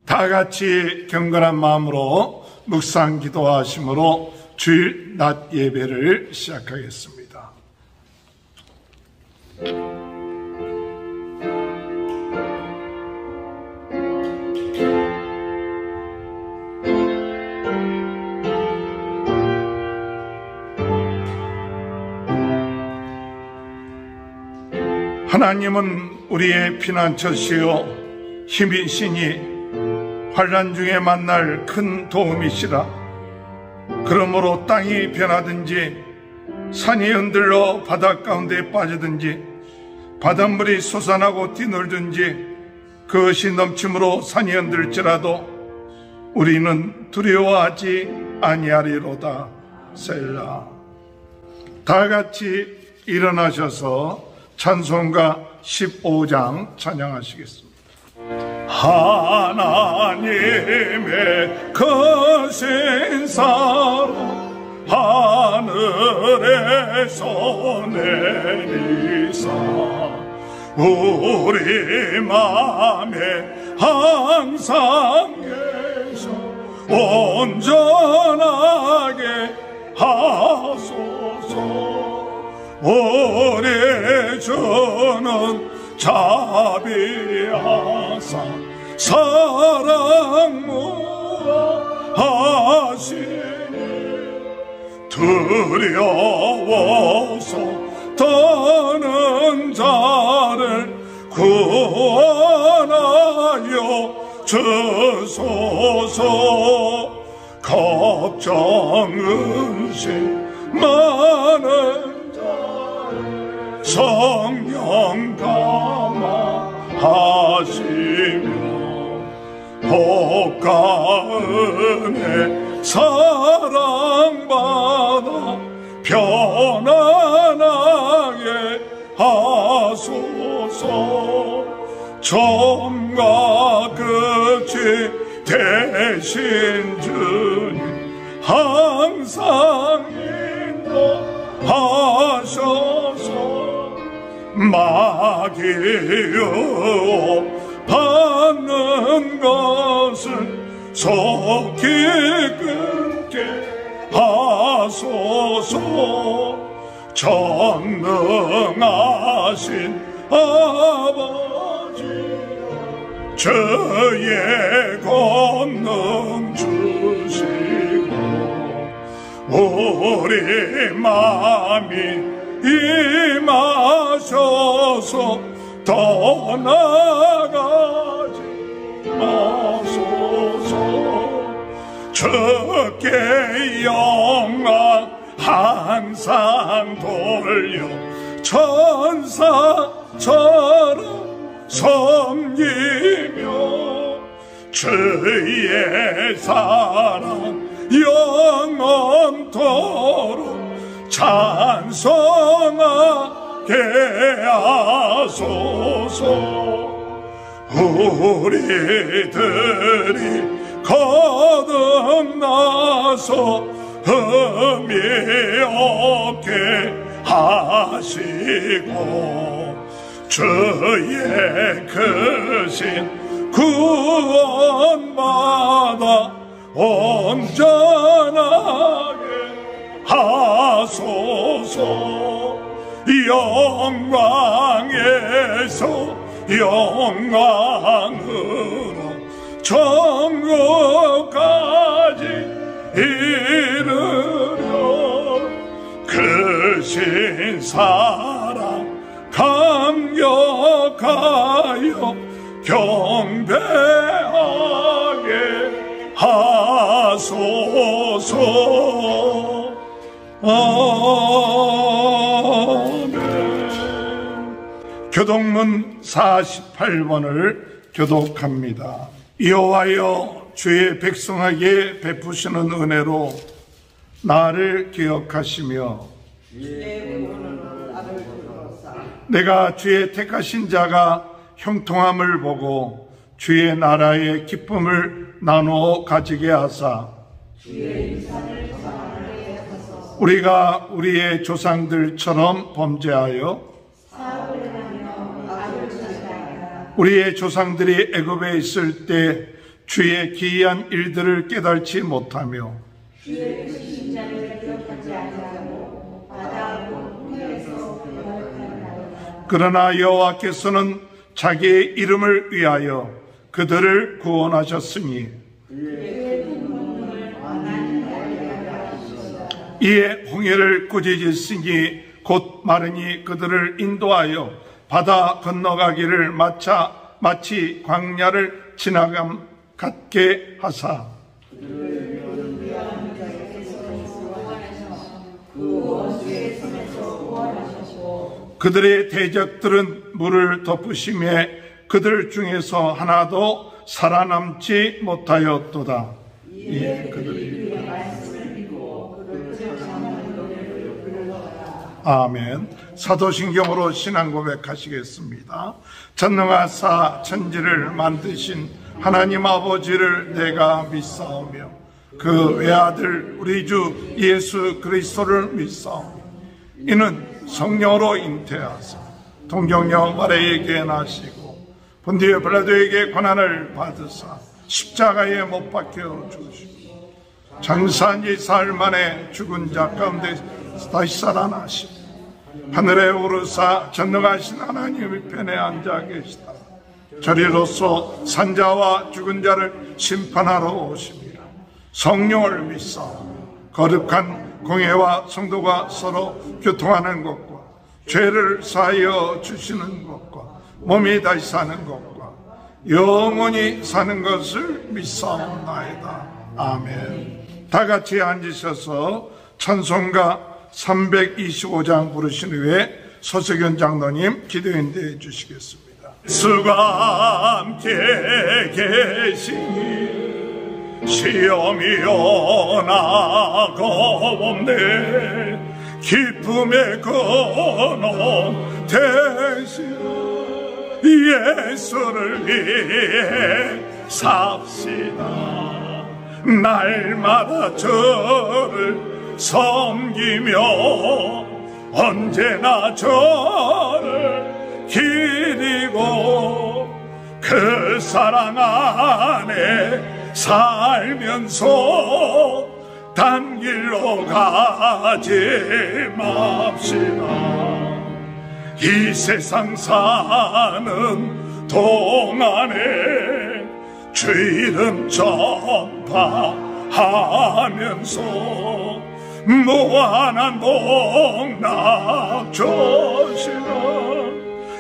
다 같이 경건한 마음으로 묵상 기도하심으로 주일 낮 예배를 시작하겠습니다. 하나님은 우리의 피난처시요 힘이시니 환난 중에 만날 큰 도움이시라. 그러므로 땅이 변하든지 산이 흔들러 바다 가운데 빠지든지 바닷물이 솟아나고 뛰놀든지 그것이 넘침으로 산이 흔들지라도 우리는 두려워하지 아니하리로다. 셀라. 다 같이 일어나셔서 찬송가 15장 찬양하시겠습니다. 하나님의 거신 사랑 하늘에서 내리사 우리 맘에 항상 계셔 온전하게 하소서. 우리 주는 자비하사 사랑 무하시니 두려워서 떠는 자를 구원하여 주소서. 걱정 의심 많은 성령 감화하시며 복과 은혜 사랑받아 편안하게 하소서. 처음과 끝이 되신 주님 항상 인도하셔서 마귀 유혹 받는 것은 속히 끊게 하소서. 전능하신 아버지 저의 권능 주시고 우리 마음이 임하셔서 떠나가지 마소서. 주께 영광 항상 돌려 천사처럼 섬기며 주의 사랑 영원토록 찬송하게 하소서. 우리들이 거듭나서 흠이 없게 하시고 주의 크신 구원받아 온전하게 하소서. 영광에서 영광으로 천국까지 이르려 크신 사랑 감격하여 경배하게 하소서. 아멘. 교독문 48번을 교독합니다. 여호와여 주의 백성에게 베푸시는 은혜로 나를 기억하시며 내가 주의 택하신 자가 형통함을 보고 주의 나라의 기쁨을 나누어 가지게 하사 우리가 우리의 조상들처럼 범죄하여 우리의 조상들이 애굽에 있을 때 주의 기이한 일들을 깨달지 못하며 주의 크신 자를 기억하지 아니하고 바다하고 물에서 구원하나이다. 그러나 여호와께서는 자기의 이름을 위하여 그들을 구원하셨으니 이에 홍해를 꾸짖으시니 곧 마르니 그들을 인도하여 바다 건너가기를 마치 광야를 지나감 같게 하사 그들의 대적들은 물을 덮으심에 그들 중에서 하나도 살아남지 못하였도다. 이에 그들이 아멘. 사도신경으로 신앙 고백하시겠습니다. 전능하사 천지를 만드신 하나님 아버지를 내가 믿사오며 그 외아들 우리 주 예수 그리스도를 믿사오며 이는 성령으로 잉태하사 동정녀 마리아에게 나시고 본디오 빌라도에게 고난을 받으사 십자가에 못 박혀 죽으시고 장사한 지 사흘 만에 죽은 자 가운데 다시 살아나시고 하늘에 오르사 전능하신 하나님의 편에 앉아 계시다. 저리로서 산자와 죽은 자를 심판하러 오십니다. 성령을 믿사오며 거룩한 공회와 성도가 서로 교통하는 것과 죄를 사하여 주시는 것과 몸이 다시 사는 것과 영원히 사는 것을 믿사옵나이다. 아멘. 다 같이 앉으셔서 찬송가 325장 부르신 후에 서석연 장로님 기도인도해 주시겠습니다. 예수가 함께 계시니 시험이 오나고 없네 기쁨의 근원 되시는 예수를 위해 삽시다. 날마다 저를 섬기며 언제나 저를 기리고 그 사랑 안에 살면서 단 길로 가지 맙시다. 이 세상 사는 동안에 주일은 전파하면서 무한한 복락 주시는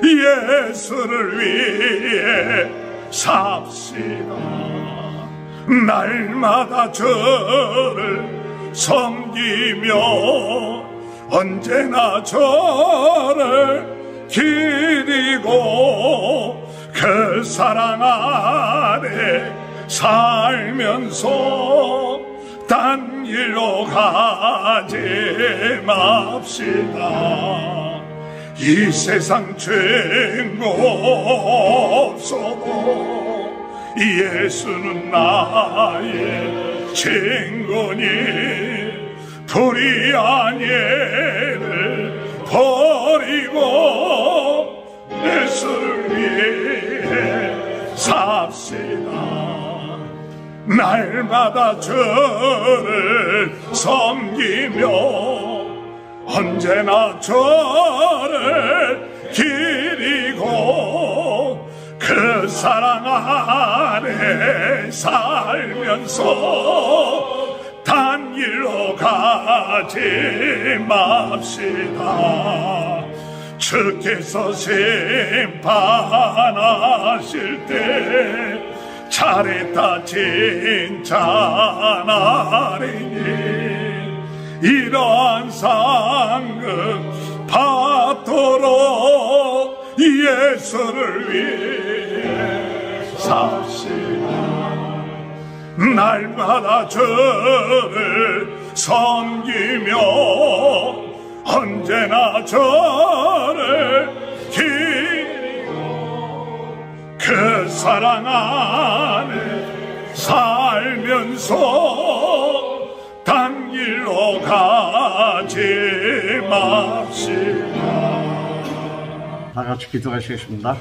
예수를 위해 삽시다. 날마다 저를 섬기며 언제나 저를 기리고 그 사랑 안에 살면서 딴 일로 가지 맙시다. 이 세상 죄는 없어도 예수는 나의 친구니 불의한 예를 버리고 예수를 위해 삽시다. 날마다 저를 섬기며 언제나 저를 기리고 그 사랑 안에 살면서 단 일로 가지 맙시다. 주께서 심판하실 때 잘했다 진짜 나리니 이러한 상급 받도록 예수를 위해 삽시다. 날마다 저를 섬기며 언제나 저를 기리고 그 사랑 안에 살면서 단 길로 가지 맙시다. 다 같이 기도하시겠습니다.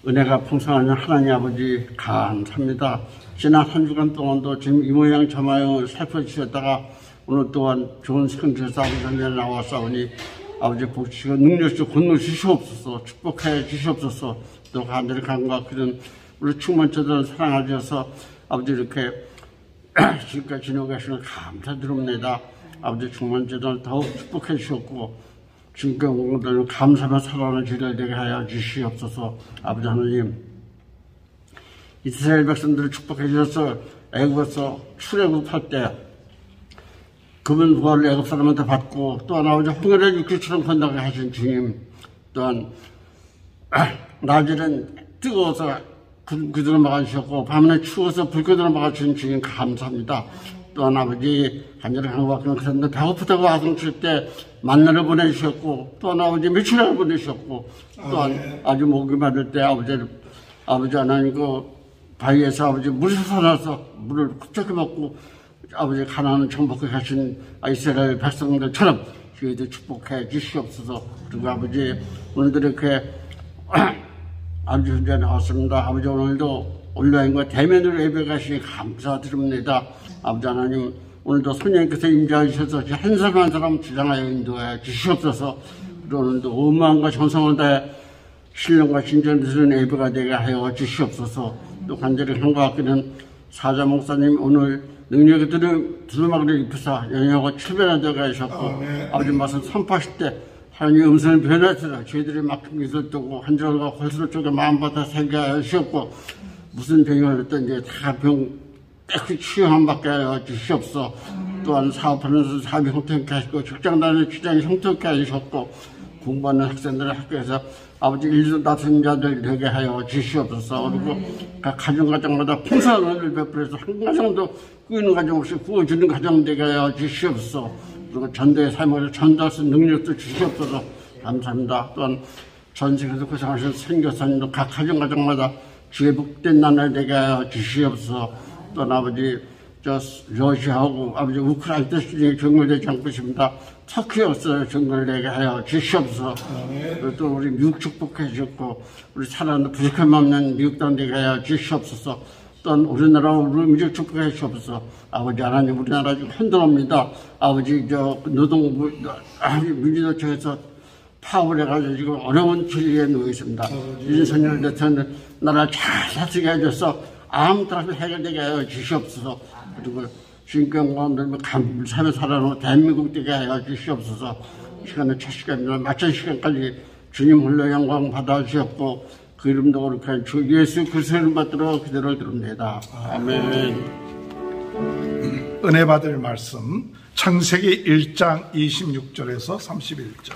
은혜가 풍성한 하나님 아버지 감사합니다. 지난 한 주간 동안도 지금 이 모양 저 모양 살펴주셨다가 오늘 또한 좋은 생주에서 아버지 전에 나와싸우니 아버지 복주시고 능력주 건너 주시옵소서, 축복해 주시옵소서. 또 간절히 간과 그런 우리 충만처럼 사랑하셔서 아버지 이렇게 지금까지 지내고 계시는 감사드립니다. 아버지 충만처럼 더욱 축복해 주셨고 지금까지 오늘은 감사만 살아가는 주를 되게 하여 주시옵소서. 아버지 하나님, 이스라엘 백성들을 축복해 주셔서 애굽에서 출애굽할 때 그분 부활을 애굽 사람한테 받고 또한 아버지 홍해를 육지처럼 건너게 하신 주님, 또한 낮에는 뜨거워서 그들을 막아주셨고 밤에 추워서 불그들을 막아주신 주님 감사합니다. 또한 아버지 간절히 강박하는 그런데 배고프다고 아성칠 때 만나를 보내주셨고 또한 아버지 며칠을 보내주셨고 또한 아주 목이 마를 때 아버지 하나님 그 바위에서 아버지 물이 솟아나서 물을 흡족히 먹고 아버지 가나안을 정복해 가신 이스라엘 백성들처럼 저희도 축복해 주시옵소서. 그리고 아버지 오늘도 이렇게 아버지 현재 나왔습니다. 아버지 오늘도 온라인과 대면으로 예배 가시니 감사드립니다. 아버지 하나님 오늘도 성령께서 임재하셔서 한 사람 한 사람 주장하여 인도해 주시옵소서. 그리고 오늘도 원망과 정성을 다해 신령과 진전을 드리는 예배가 되게 하여 주시옵소서. 또 간절히 한가하기는 사자 목사님 오늘 능력이 두루마기를 입히사 영역을 출변하게 하셨고 아버지 말씀 선포하실 때 하나님의 음성을 변화하시라 저희들이 막힌 기술 뜨고 한절과 골수를 쪽에 마음받아 새게 하셨고 무슨 병이 걸렸든지 다 병 깨끗이 치유함 받게 하여 주시옵소서. 또한 사업하는 사업이 형통케 하시고 직장 다니는 직장이 형통케 하셨고 공부하는 학생들의 학교에서 아버지 일도 다투는 자들 되게 하여 주시옵소서. 그리고 각 가정마다 풍성한 은혜를 베풀어서 한 가정도 꾸이는 가정 없이 구워주는 가정 되게 하여 주시옵소서. 그리고 전도의 삶을 전도할 수 있는 능력도 주시옵소서. 감사합니다. 또한 전 세계에서 고생하신 선교사님도 각 가정마다 주의 복된 나라를 되게 하여 주시옵소서. 또한 아버지 러시아하고 아버지 우크라이나 시중에 정결되지 않고 있습니다. 터키에서 정결되게 하여 주시옵소서. 또 우리 미국 축복해 주셨고 우리 살아있는 부족함 없는 미국 땅 되게 하여 주시옵소서. 또한 우리나라 우리 민족 축복해 주시옵소서. 아버지 하나님 우리나라 지금 흔들합니다. 아버지 노동부 민주노총에서 파업을 해가지고 지금 어려운 길에 놓여 있습니다. 윤석열 대통령 나라 잘 다스리게 해줘서 아무 때나 해결되게 하여 주시옵소서. 그리고 주인공과 삶을 살아놓은 대한민국 되게 하여 주시옵소서. 시간은 첫 시간이나 마찬 시간까지 주님 홀로 영광 받아주셨고 그 이름도 그렇게 주 예수 그리스도 이름 받들어 그대로 드립니다. 아멘. 은혜 받을 말씀 창세기 1장 26절에서 31절.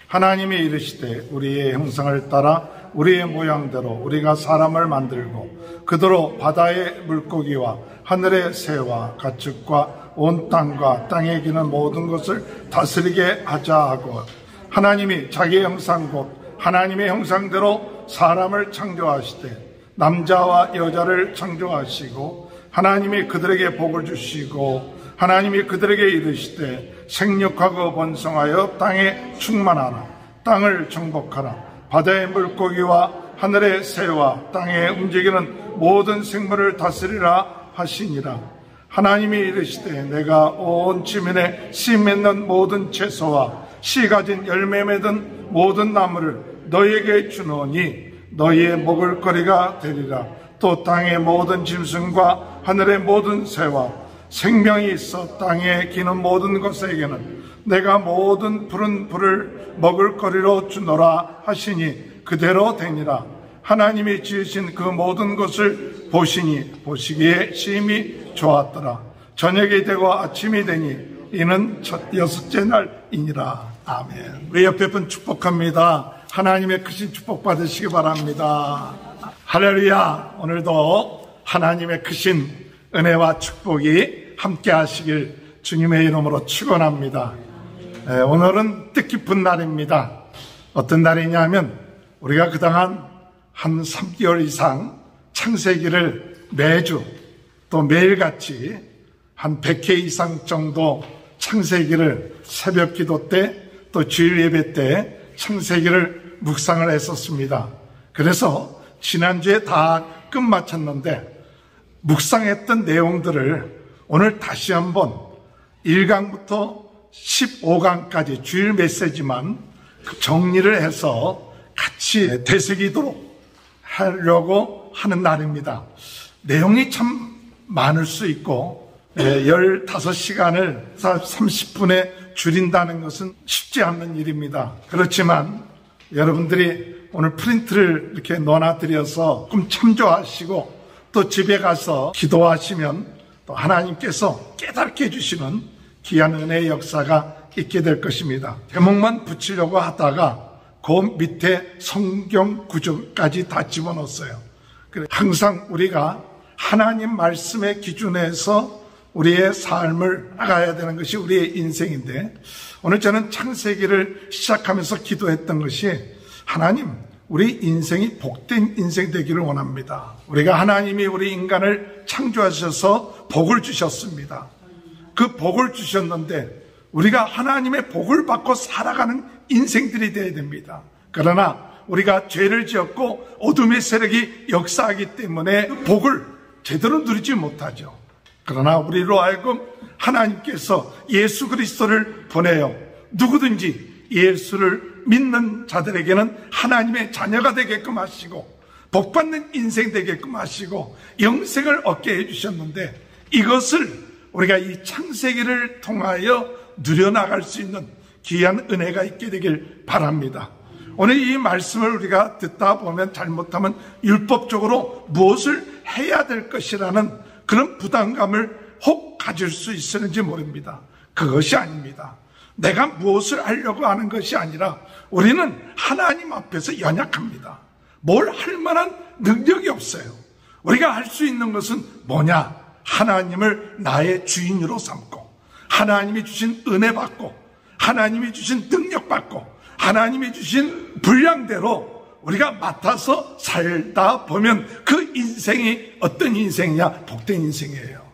하나님이 이르시되 우리의 형상을 따라 우리의 모양대로 우리가 사람을 만들고 그대로 바다의 물고기와 하늘의 새와 가축과 온 땅과 땅에 기는 모든 것을 다스리게 하자 하고 하나님이 자기의 형상 곧 하나님의 형상대로 사람을 창조하시되 남자와 여자를 창조하시고 하나님이 그들에게 복을 주시고 하나님이 그들에게 이르시되 생육하고 번성하여 땅에 충만하라 땅을 정복하라 바다의 물고기와 하늘의 새와 땅에 움직이는 모든 생물을 다스리라 하시니라. 하나님이 이르시되 내가 온 지면에 씨 맺는 모든 채소와 씨 가진 열매 맺은 모든 나무를 너희에게 주노니 너희의 먹을 거리가 되리라. 또 땅의 모든 짐승과 하늘의 모든 새와 생명이 있어 땅에 기는 모든 것에게는 내가 모든 푸른 풀을 먹을 거리로 주노라 하시니 그대로 되니라. 하나님이 지으신 그 모든 것을 보시기에 심히 좋았더라. 저녁이 되고 아침이 되니 이는 첫 여섯째 날이니라. 아멘. 우리 옆에 분 축복합니다. 하나님의 크신 축복 받으시기 바랍니다. 할렐루야. 오늘도 하나님의 크신 은혜와 축복이 함께 하시길 주님의 이름으로 축원합니다. 오늘은 뜻깊은 날입니다. 어떤 날이냐면 우리가 그동안 한 3개월 이상 창세기를 매주 또 매일같이 한 100회 이상 정도 창세기를 새벽 기도 때 또 주일 예배 때 창세기를 묵상을 했었습니다. 그래서 지난주에 다 끝마쳤는데 묵상했던 내용들을 오늘 다시 한번 1강부터 15강까지 주일 메시지만 정리를 해서 같이 되새기도록 하려고 하는 날입니다. 내용이 참 많을 수 있고 15시간을 30분에 줄인다는 것은 쉽지 않는 일입니다. 그렇지만 여러분들이 오늘 프린트를 이렇게 넣어드려서 조금 참조하시고 또 집에 가서 기도하시면 또 하나님께서 깨닫게 해주시는 귀한 은혜의 역사가 있게 될 것입니다. 제목만 붙이려고 하다가 그 밑에 성경 구절까지 다 집어넣었어요. 항상 우리가 하나님 말씀의 기준에서 우리의 삶을 나가야 되는 것이 우리의 인생인데, 오늘 저는 창세기를 시작하면서 기도했던 것이 하나님, 우리 인생이 복된 인생 되기를 원합니다. 우리가 하나님이 우리 인간을 창조하셔서 복을 주셨습니다. 그 복을 주셨는데 우리가 하나님의 복을 받고 살아가는 인생들이 되어야 됩니다. 그러나 우리가 죄를 지었고 어둠의 세력이 역사하기 때문에 복을 제대로 누리지 못하죠. 그러나 우리로 하여금 하나님께서 예수 그리스도를 보내요. 누구든지 예수를 믿는 자들에게는 하나님의 자녀가 되게끔 하시고 복받는 인생 되게끔 하시고 영생을 얻게 해주셨는데, 이것을 우리가 이 창세기를 통하여 누려나갈 수 있는 귀한 은혜가 있게 되길 바랍니다. 오늘 이 말씀을 우리가 듣다 보면 잘못하면 율법적으로 무엇을 해야 될 것이라는 그런 부담감을 혹 가질 수 있을지 모릅니다. 그것이 아닙니다. 내가 무엇을 하려고 하는 것이 아니라 우리는 하나님 앞에서 연약합니다. 뭘 할 만한 능력이 없어요. 우리가 할 수 있는 것은 뭐냐? 하나님을 나의 주인으로 삼고, 하나님이 주신 은혜 받고, 하나님이 주신 능력 받고, 하나님이 주신 분량대로 우리가 맡아서 살다 보면 그 인생이 어떤 인생이냐? 복된 인생이에요.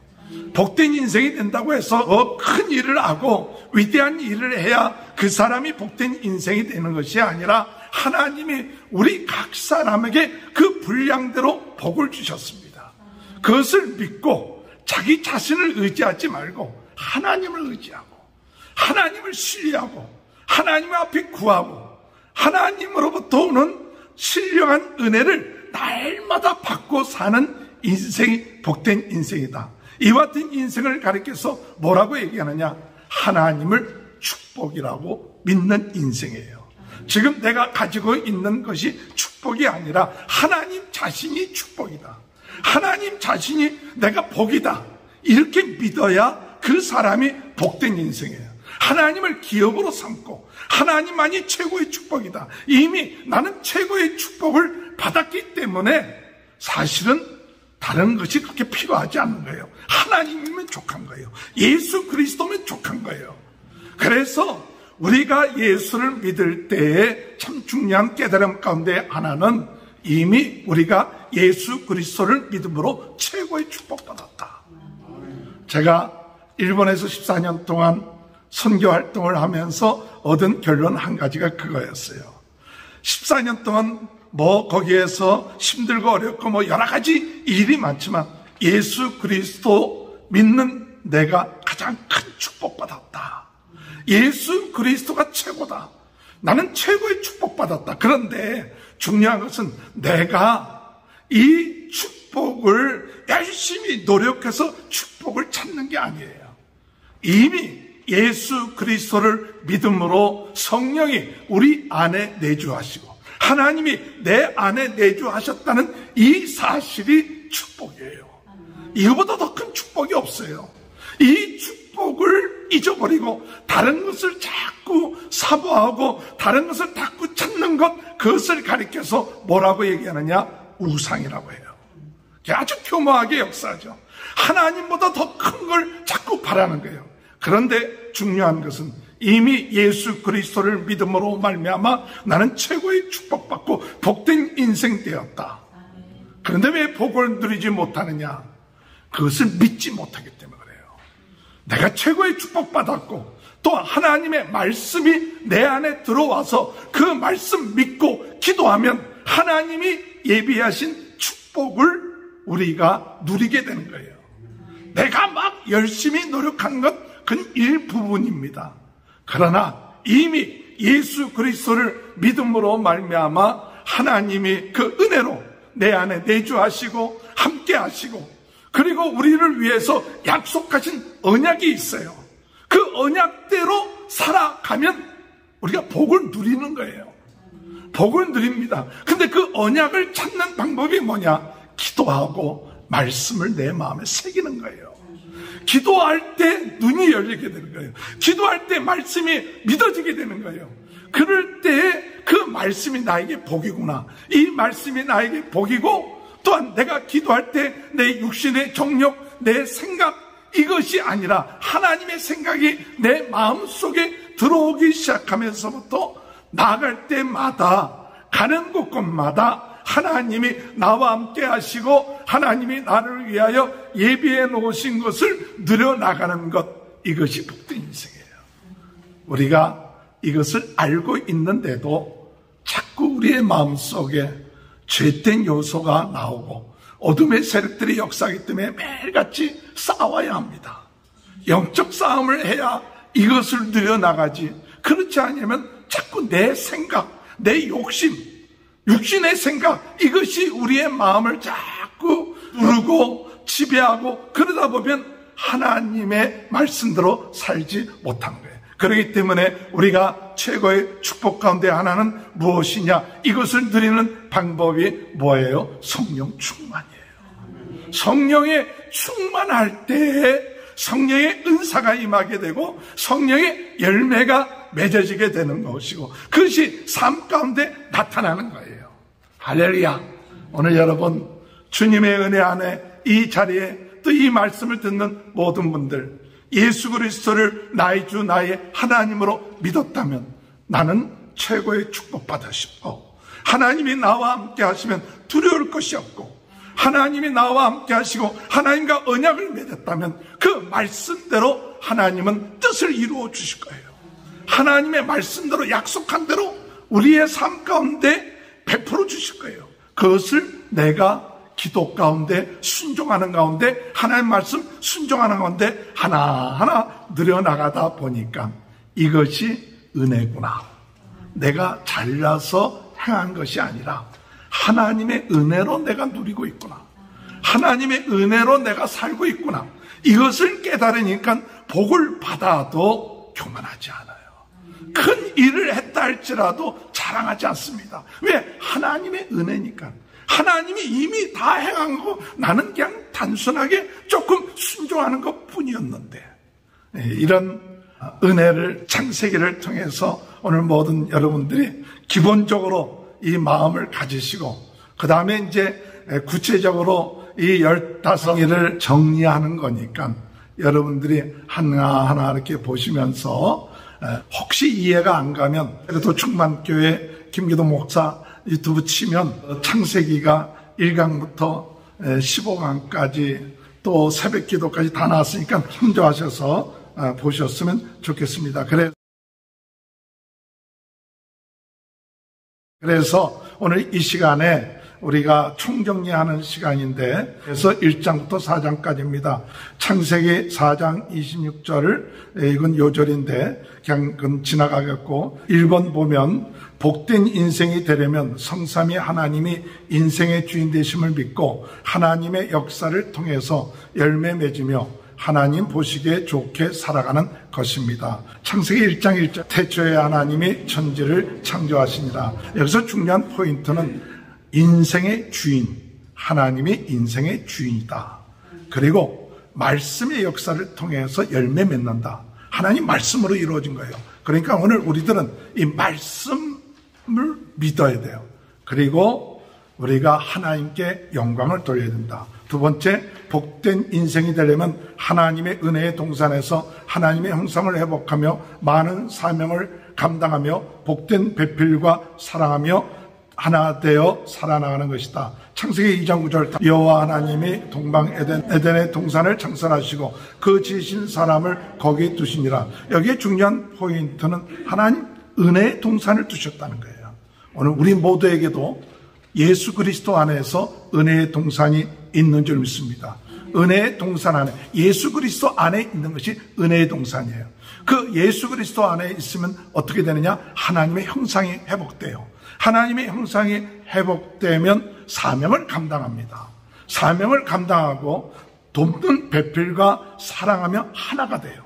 복된 인생이 된다고 해서 큰 일을 하고 위대한 일을 해야 그 사람이 복된 인생이 되는 것이 아니라, 하나님이 우리 각 사람에게 그 분량대로 복을 주셨습니다. 그것을 믿고 자기 자신을 의지하지 말고 하나님을 의지하고 하나님을 신뢰하고 하나님 앞에 구하고 하나님으로부터 오는 신령한 은혜를 날마다 받고 사는 인생이 복된 인생이다. 이와 같은 인생을 가리켜서 뭐라고 얘기하느냐? 하나님을 축복이라고 믿는 인생이에요. 지금 내가 가지고 있는 것이 축복이 아니라 하나님 자신이 축복이다. 하나님 자신이 내가 복이다. 이렇게 믿어야 그 사람이 복된 인생이에요. 하나님을 기업으로 삼고 하나님만이 최고의 축복이다. 이미 나는 최고의 축복을 받았기 때문에 사실은 다른 것이 그렇게 필요하지 않는 거예요. 하나님이면 족한 거예요. 예수 그리스도면 족한 거예요. 그래서 우리가 예수를 믿을 때에 참 중요한 깨달음 가운데 하나는 이미 우리가 예수 그리스도를 믿음으로 최고의 축복받았다. 제가 일본에서 14년 동안 선교 활동을 하면서 얻은 결론 한 가지가 그거였어요. 14년 동안 거기에서 힘들고 어렵고 여러 가지 일이 많지만 예수 그리스도 믿는 내가 가장 큰 축복받았다. 예수 그리스도가 최고다. 나는 최고의 축복받았다. 그런데 중요한 것은 내가 이 축복을 열심히 노력해서 축복을 찾는 게 아니에요. 이미 예수 그리스도를 믿음으로 성령이 우리 안에 내주하시고 하나님이 내 안에 내주하셨다는 이 사실이 축복이에요. 이거보다 더 큰 축복이 없어요. 이 축복을 잊어버리고 다른 것을 자꾸 사모하고 다른 것을 자꾸 찾는 것, 그것을 가리켜서 뭐라고 얘기하느냐? 우상이라고 해요. 아주 교묘하게 역사하죠. 하나님보다 더 큰 걸 자꾸 바라는 거예요. 그런데 중요한 것은 이미 예수 그리스도를 믿음으로 말미암아 나는 최고의 축복받고 복된 인생 되었다. 그런데 왜 복을 누리지 못하느냐? 그것을 믿지 못하기 때문에 그래요. 내가 최고의 축복받았고 또 하나님의 말씀이 내 안에 들어와서 그 말씀 믿고 기도하면 하나님이 예비하신 축복을 우리가 누리게 되는 거예요. 내가 막 열심히 노력한 것 그건 일부분입니다. 그러나 이미 예수 그리스도를 믿음으로 말미암아 하나님이 그 은혜로 내 안에 내주하시고 함께 하시고, 그리고 우리를 위해서 약속하신 언약이 있어요. 그 언약대로 살아가면 우리가 복을 누리는 거예요. 복을 누립니다. 근데 그 언약을 찾는 방법이 뭐냐? 기도하고 말씀을 내 마음에 새기는 거예요. 기도할 때 눈이 열리게 되는 거예요. 기도할 때 말씀이 믿어지게 되는 거예요. 그럴 때 그 말씀이 나에게 복이구나, 이 말씀이 나에게 복이고, 또한 내가 기도할 때 내 육신의 정욕, 내 생각, 이것이 아니라 하나님의 생각이 내 마음속에 들어오기 시작하면서부터 나아갈 때마다, 가는 곳곳마다 하나님이 나와 함께 하시고 하나님이 나를 위하여 예비해 놓으신 것을 누려나가는 것, 이것이 복된 인생이에요. 우리가 이것을 알고 있는데도 자꾸 우리의 마음속에 죄된 요소가 나오고 어둠의 세력들이 역사하기 때문에 매일같이 싸워야 합니다. 영적 싸움을 해야 이것을 누려나가지, 그렇지 않으면 자꾸 내 생각, 내 욕심, 육신의 생각, 이것이 우리의 마음을 자꾸 누르고 지배하고, 그러다 보면 하나님의 말씀대로 살지 못한 거예요. 그렇기 때문에 우리가 최고의 축복 가운데 하나는 무엇이냐? 이것을 누리는 방법이 뭐예요? 성령 충만이에요. 성령에 충만할 때에 성령의 은사가 임하게 되고 성령의 열매가 맺어지게 되는 것이고, 그것이 삶 가운데 나타나는 거예요. 할렐루야. 오늘 여러분, 주님의 은혜 안에 이 자리에 또 이 말씀을 듣는 모든 분들, 예수 그리스도를 나의 주 나의 하나님으로 믿었다면 나는 최고의 축복받아 싶고, 하나님이 나와 함께 하시면 두려울 것이 없고, 하나님이 나와 함께 하시고 하나님과 언약을 맺었다면 그 말씀대로 하나님은 뜻을 이루어 주실 거예요. 하나님의 말씀대로, 약속한 대로 우리의 삶 가운데 베풀어 주실 거예요. 그것을 내가 기도 가운데 순종하는 가운데, 하나님의 말씀 순종하는 가운데 하나하나 누려나가다 보니까 이것이 은혜구나. 내가 잘나서 행한 것이 아니라 하나님의 은혜로 내가 누리고 있구나. 하나님의 은혜로 내가 살고 있구나. 이것을 깨달으니까 복을 받아도 교만하지 않아요. 큰 일을 했다 할지라도 자랑하지 않습니다. 왜? 하나님의 은혜니까. 하나님이 이미 다 행한 거, 나는 그냥 단순하게 조금 순종하는 것 뿐이었는데, 이런 은혜를, 창세기를 통해서 오늘 모든 여러분들이 기본적으로 이 마음을 가지시고, 그 다음에 이제 구체적으로 이 15일을 정리하는 거니까 여러분들이 하나하나 이렇게 보시면서 혹시 이해가 안 가면, 그래도 충만교회 김기도 목사 유튜브 치면 창세기가 1강부터 15강까지 또 새벽 기도까지 다 나왔으니까 참조하셔서 보셨으면 좋겠습니다. 그래서 오늘 이 시간에 우리가 총정리하는 시간인데, 그래서 1장부터 4장까지입니다. 창세기 4장 26절을, 이건 요절인데 그냥 그건 지나가겠고, 1번 보면 복된 인생이 되려면 성삼위 하나님이 인생의 주인 되심을 믿고 하나님의 역사를 통해서 열매 맺으며 하나님 보시기에 좋게 살아가는 것입니다. 창세기 1장 1절, 태초에 하나님이 천지를 창조하시니라. 여기서 중요한 포인트는 인생의 주인, 하나님이 인생의 주인이다. 그리고 말씀의 역사를 통해서 열매 맺는다. 하나님 말씀으로 이루어진 거예요. 그러니까 오늘 우리들은 이 말씀을 믿어야 돼요. 그리고 우리가 하나님께 영광을 돌려야 된다. 두 번째, 복된 인생이 되려면 하나님의 은혜의 동산에서 하나님의 형상을 회복하며 많은 사명을 감당하며 복된 배필과 사랑하며 하나 되어 살아나가는 것이다. 창세기 2장 9절, 여호와 하나님이 동방 에덴의 동산을 창설하시고 그 지으신 사람을 거기에 두시니라. 여기에 중요한 포인트는 하나님 은혜의 동산을 두셨다는 거예요. 오늘 우리 모두에게도 예수 그리스도 안에서 은혜의 동산이 있는 줄 믿습니다. 은혜의 동산 안에, 예수 그리스도 안에 있는 것이 은혜의 동산이에요. 그 예수 그리스도 안에 있으면 어떻게 되느냐? 하나님의 형상이 회복돼요. 하나님의 형상이 회복되면 사명을 감당합니다. 사명을 감당하고 돕는 배필과 사랑하며 하나가 돼요.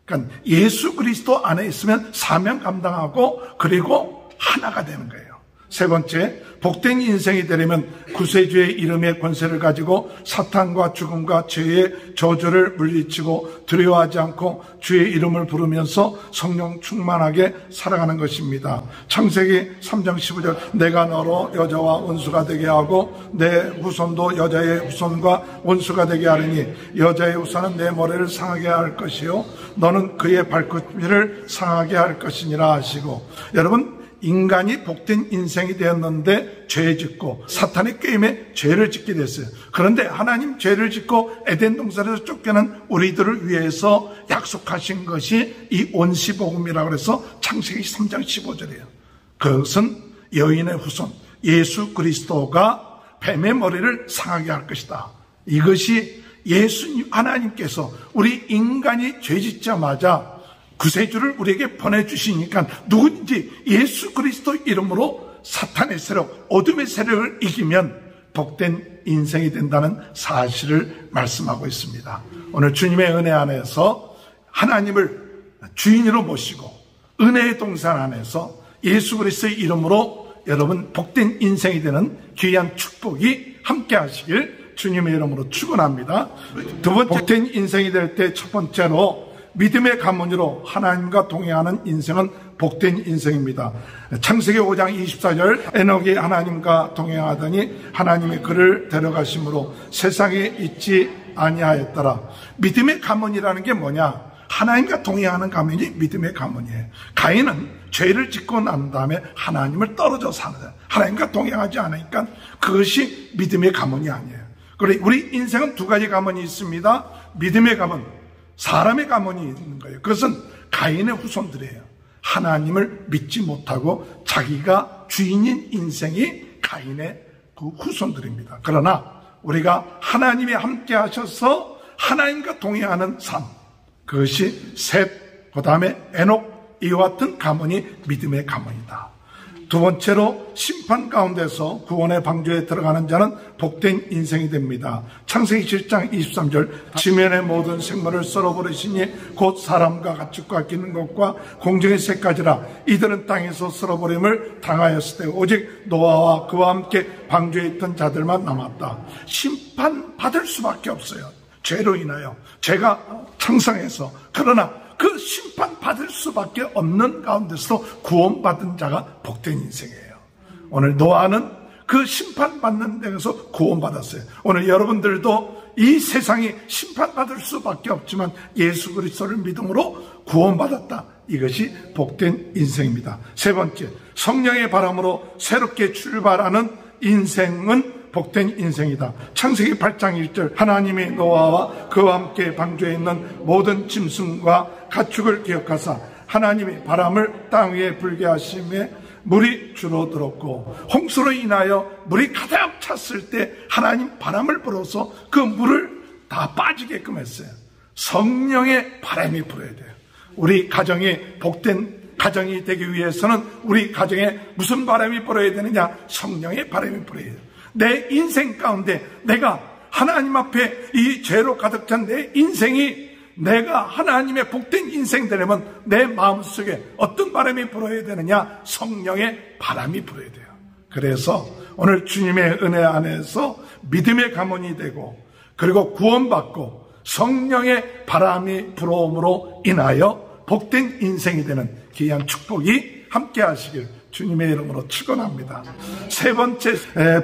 그러니까 예수 그리스도 안에 있으면 사명 감당하고 그리고 하나가 되는 거예요. 세 번째, 복된 인생이 되려면 구세주의 이름의 권세를 가지고 사탄과 죽음과 죄의 저주를 물리치고 두려워하지 않고 주의 이름을 부르면서 성령 충만하게 살아가는 것입니다. 창세기 3장 15절, 내가 너로 여자와 원수가 되게 하고 내 후손도 여자의 후손과 원수가 되게 하리니 여자의 후손은 내 머리를 상하게 할 것이요 너는 그의 발끝을 상하게 할 것이니라 하시고, 여러분, 인간이 복된 인생이 되었는데 죄 짓고 사탄의 게임에 죄를 짓게 됐어요. 그런데 하나님 죄를 짓고 에덴 동산에서 쫓겨난 우리들을 위해서 약속하신 것이 이 온시복음이라고 해서 창세기 3장 15절이에요. 그것은 여인의 후손 예수 그리스도가 뱀의 머리를 상하게 할 것이다. 이것이 예수님 하나님께서 우리 인간이 죄 짓자마자 구세주를 우리에게 보내주시니까 누구든지 예수 그리스도 이름으로 사탄의 세력, 어둠의 세력을 이기면 복된 인생이 된다는 사실을 말씀하고 있습니다. 오늘 주님의 은혜 안에서 하나님을 주인으로 모시고 은혜의 동산 안에서 예수 그리스도의 이름으로 여러분 복된 인생이 되는 귀한 축복이 함께 하시길 주님의 이름으로 축원합니다. 두 번째, 복된 인생이 될 때 첫 번째로 믿음의 가문으로 하나님과 동행하는 인생은 복된 인생입니다. 창세기 5장 24절, 에녹이 하나님과 동행하더니 하나님이 그를 데려가심으로 세상에 있지 아니하였더라. 믿음의 가문이라는 게 뭐냐? 하나님과 동행하는 가문이 믿음의 가문이에요. 가인은 죄를 짓고 난 다음에 하나님을 떨어져 사는 거예요. 하나님과 동행하지 않으니까 그것이 믿음의 가문이 아니에요. 그래, 우리 인생은 두 가지 가문이 있습니다. 믿음의 가문, 사람의 가문이 있는 거예요. 그것은 가인의 후손들이에요. 하나님을 믿지 못하고 자기가 주인인 인생이 가인의 그 후손들입니다. 그러나 우리가 하나님이 함께 하셔서 하나님과 동행하는 삶, 그것이 셋, 그 다음에 에녹, 이와 같은 가문이 믿음의 가문이다. 두 번째로 심판 가운데서 구원의 방주에 들어가는 자는 복된 인생이 됩니다. 창세기 7장 23절, 지면의 모든 생물을 썰어버리시니 곧 사람과 가축과 기는 것과 공중의 새까지라. 이들은 땅에서 썰어버림을 당하였을 때 오직 노아와 그와 함께 방주에 있던 자들만 남았다. 심판받을 수밖에 없어요. 죄로 인하여 죄가 창성해서. 그러나 그 심판받을 수밖에 없는 가운데서도 구원받은 자가 복된 인생이에요. 오늘 노아는 그 심판받는 데에서 구원받았어요. 오늘 여러분들도 이 세상이 심판받을 수밖에 없지만 예수 그리스도를 믿음으로 구원받았다. 이것이 복된 인생입니다. 세 번째, 성령의 바람으로 새롭게 출발하는 인생은 복된 인생이다. 창세기 8장 1절, 하나님이 노아와 그와 함께 방주에 있는 모든 짐승과 가축을 기억하사 하나님이 바람을 땅 위에 불게 하심에 물이 줄어들었고, 홍수로 인하여 물이 가득 찼을 때 하나님 바람을 불어서 그 물을 다 빠지게끔 했어요. 성령의 바람이 불어야 돼요. 우리 가정이 복된 가정이 되기 위해서는 우리 가정에 무슨 바람이 불어야 되느냐? 성령의 바람이 불어야 돼요. 내 인생 가운데 내가 하나님 앞에 이 죄로 가득 찬 내 인생이 내가 하나님의 복된 인생 되려면 내 마음속에 어떤 바람이 불어야 되느냐? 성령의 바람이 불어야 돼요. 그래서 오늘 주님의 은혜 안에서 믿음의 가문이 되고 그리고 구원받고 성령의 바람이 불어옴으로 인하여 복된 인생이 되는 귀한 축복이 함께 하시길 주님의 이름으로 축원합니다. 세 번째,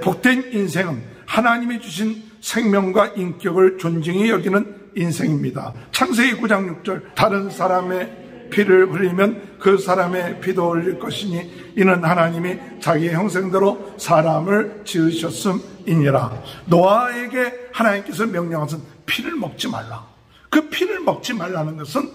복된 인생은 하나님이 주신 생명과 인격을 존중히 여기는 인생입니다. 창세기 9장 6절, 다른 사람의 피를 흘리면 그 사람의 피도 흘릴 것이니 이는 하나님이 자기의 형상대로 사람을 지으셨음이니라. 노아에게 하나님께서 명령하신 피를 먹지 말라. 그 피를 먹지 말라는 것은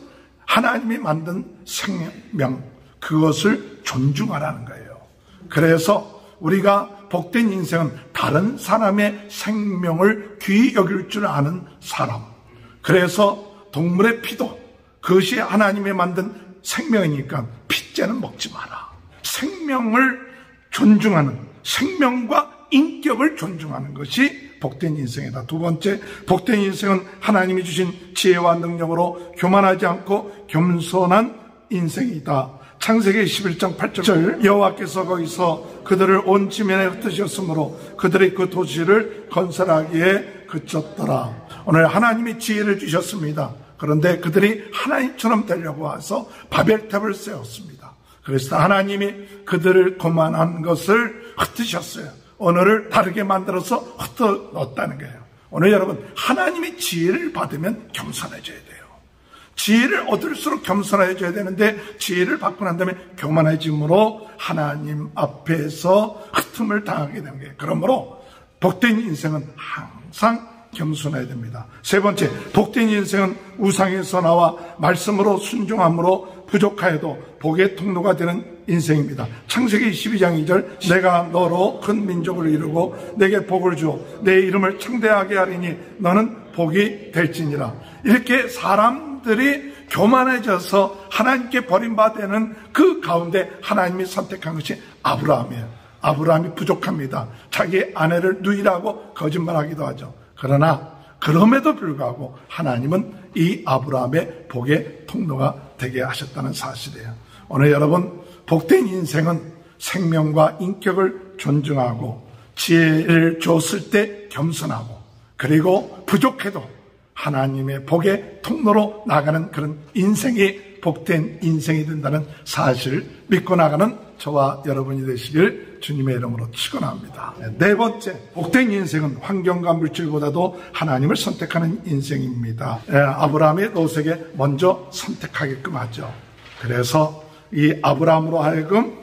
하나님이 만든 생명, 그것을 존중하라는 거예요. 그래서 우리가 복된 인생은 다른 사람의 생명을 귀히 여길 줄 아는 사람. 그래서 동물의 피도 그것이 하나님이 만든 생명이니까 피째는 먹지 마라. 생명을 존중하는, 생명과 인격을 존중하는 것이 복된 인생이다. 두 번째, 복된 인생은 하나님이 주신 지혜와 능력으로 교만하지 않고 겸손한 인생이다. 창세기 11장 8절, 여호와께서 거기서 그들을 온 지면에 흩으셨으므로 그들이 그 도시를 건설하기에 그쳤더라. 오늘 하나님이 지혜를 주셨습니다. 그런데 그들이 하나님처럼 되려고 와서 바벨탑을 세웠습니다. 그래서 하나님이 그들을 거만한 것을 흩으셨어요. 언어를 다르게 만들어서 흩어 넣었다는 거예요. 오늘 여러분, 하나님이 지혜를 받으면 겸손해져야 돼요. 지혜를 얻을수록 겸손해져야 되는데 지혜를 받고 난 다음에 교만해짐으로 하나님 앞에서 흩음을 당하게 되는 거예요. 그러므로 복된 인생은 항상 겸손해야 됩니다. 세 번째, 복된 인생은 우상에서 나와 말씀으로 순종함으로 부족하여도 복의 통로가 되는 인생입니다. 창세기 12장 2절, 내가 너로 큰 민족을 이루고 내게 복을 주어 내 이름을 창대하게 하리니 너는 복이 될지니라. 이렇게 사람들이 교만해져서 하나님께 버림받는 그 가운데 하나님이 선택한 것이 아브라함이에요. 아브라함이 부족합니다. 자기 아내를 누이라고 거짓말하기도 하죠. 그러나 그럼에도 불구하고 하나님은 이 아브라함의 복의 통로가 되게 하셨다는 사실이에요. 오늘 여러분, 복된 인생은 생명과 인격을 존중하고 지혜를 줬을 때 겸손하고 그리고 부족해도 하나님의 복의 통로로 나가는 그런 인생이 복된 인생이 된다는 사실을 믿고 나가는 저와 여러분이 되시길 주님의 이름으로 축원합니다. 네 번째, 복된 인생은 환경과 물질보다도 하나님을 선택하는 인생입니다. 아브라함이 롯에게 먼저 선택하게끔 하죠. 그래서 이 아브라함으로 하여금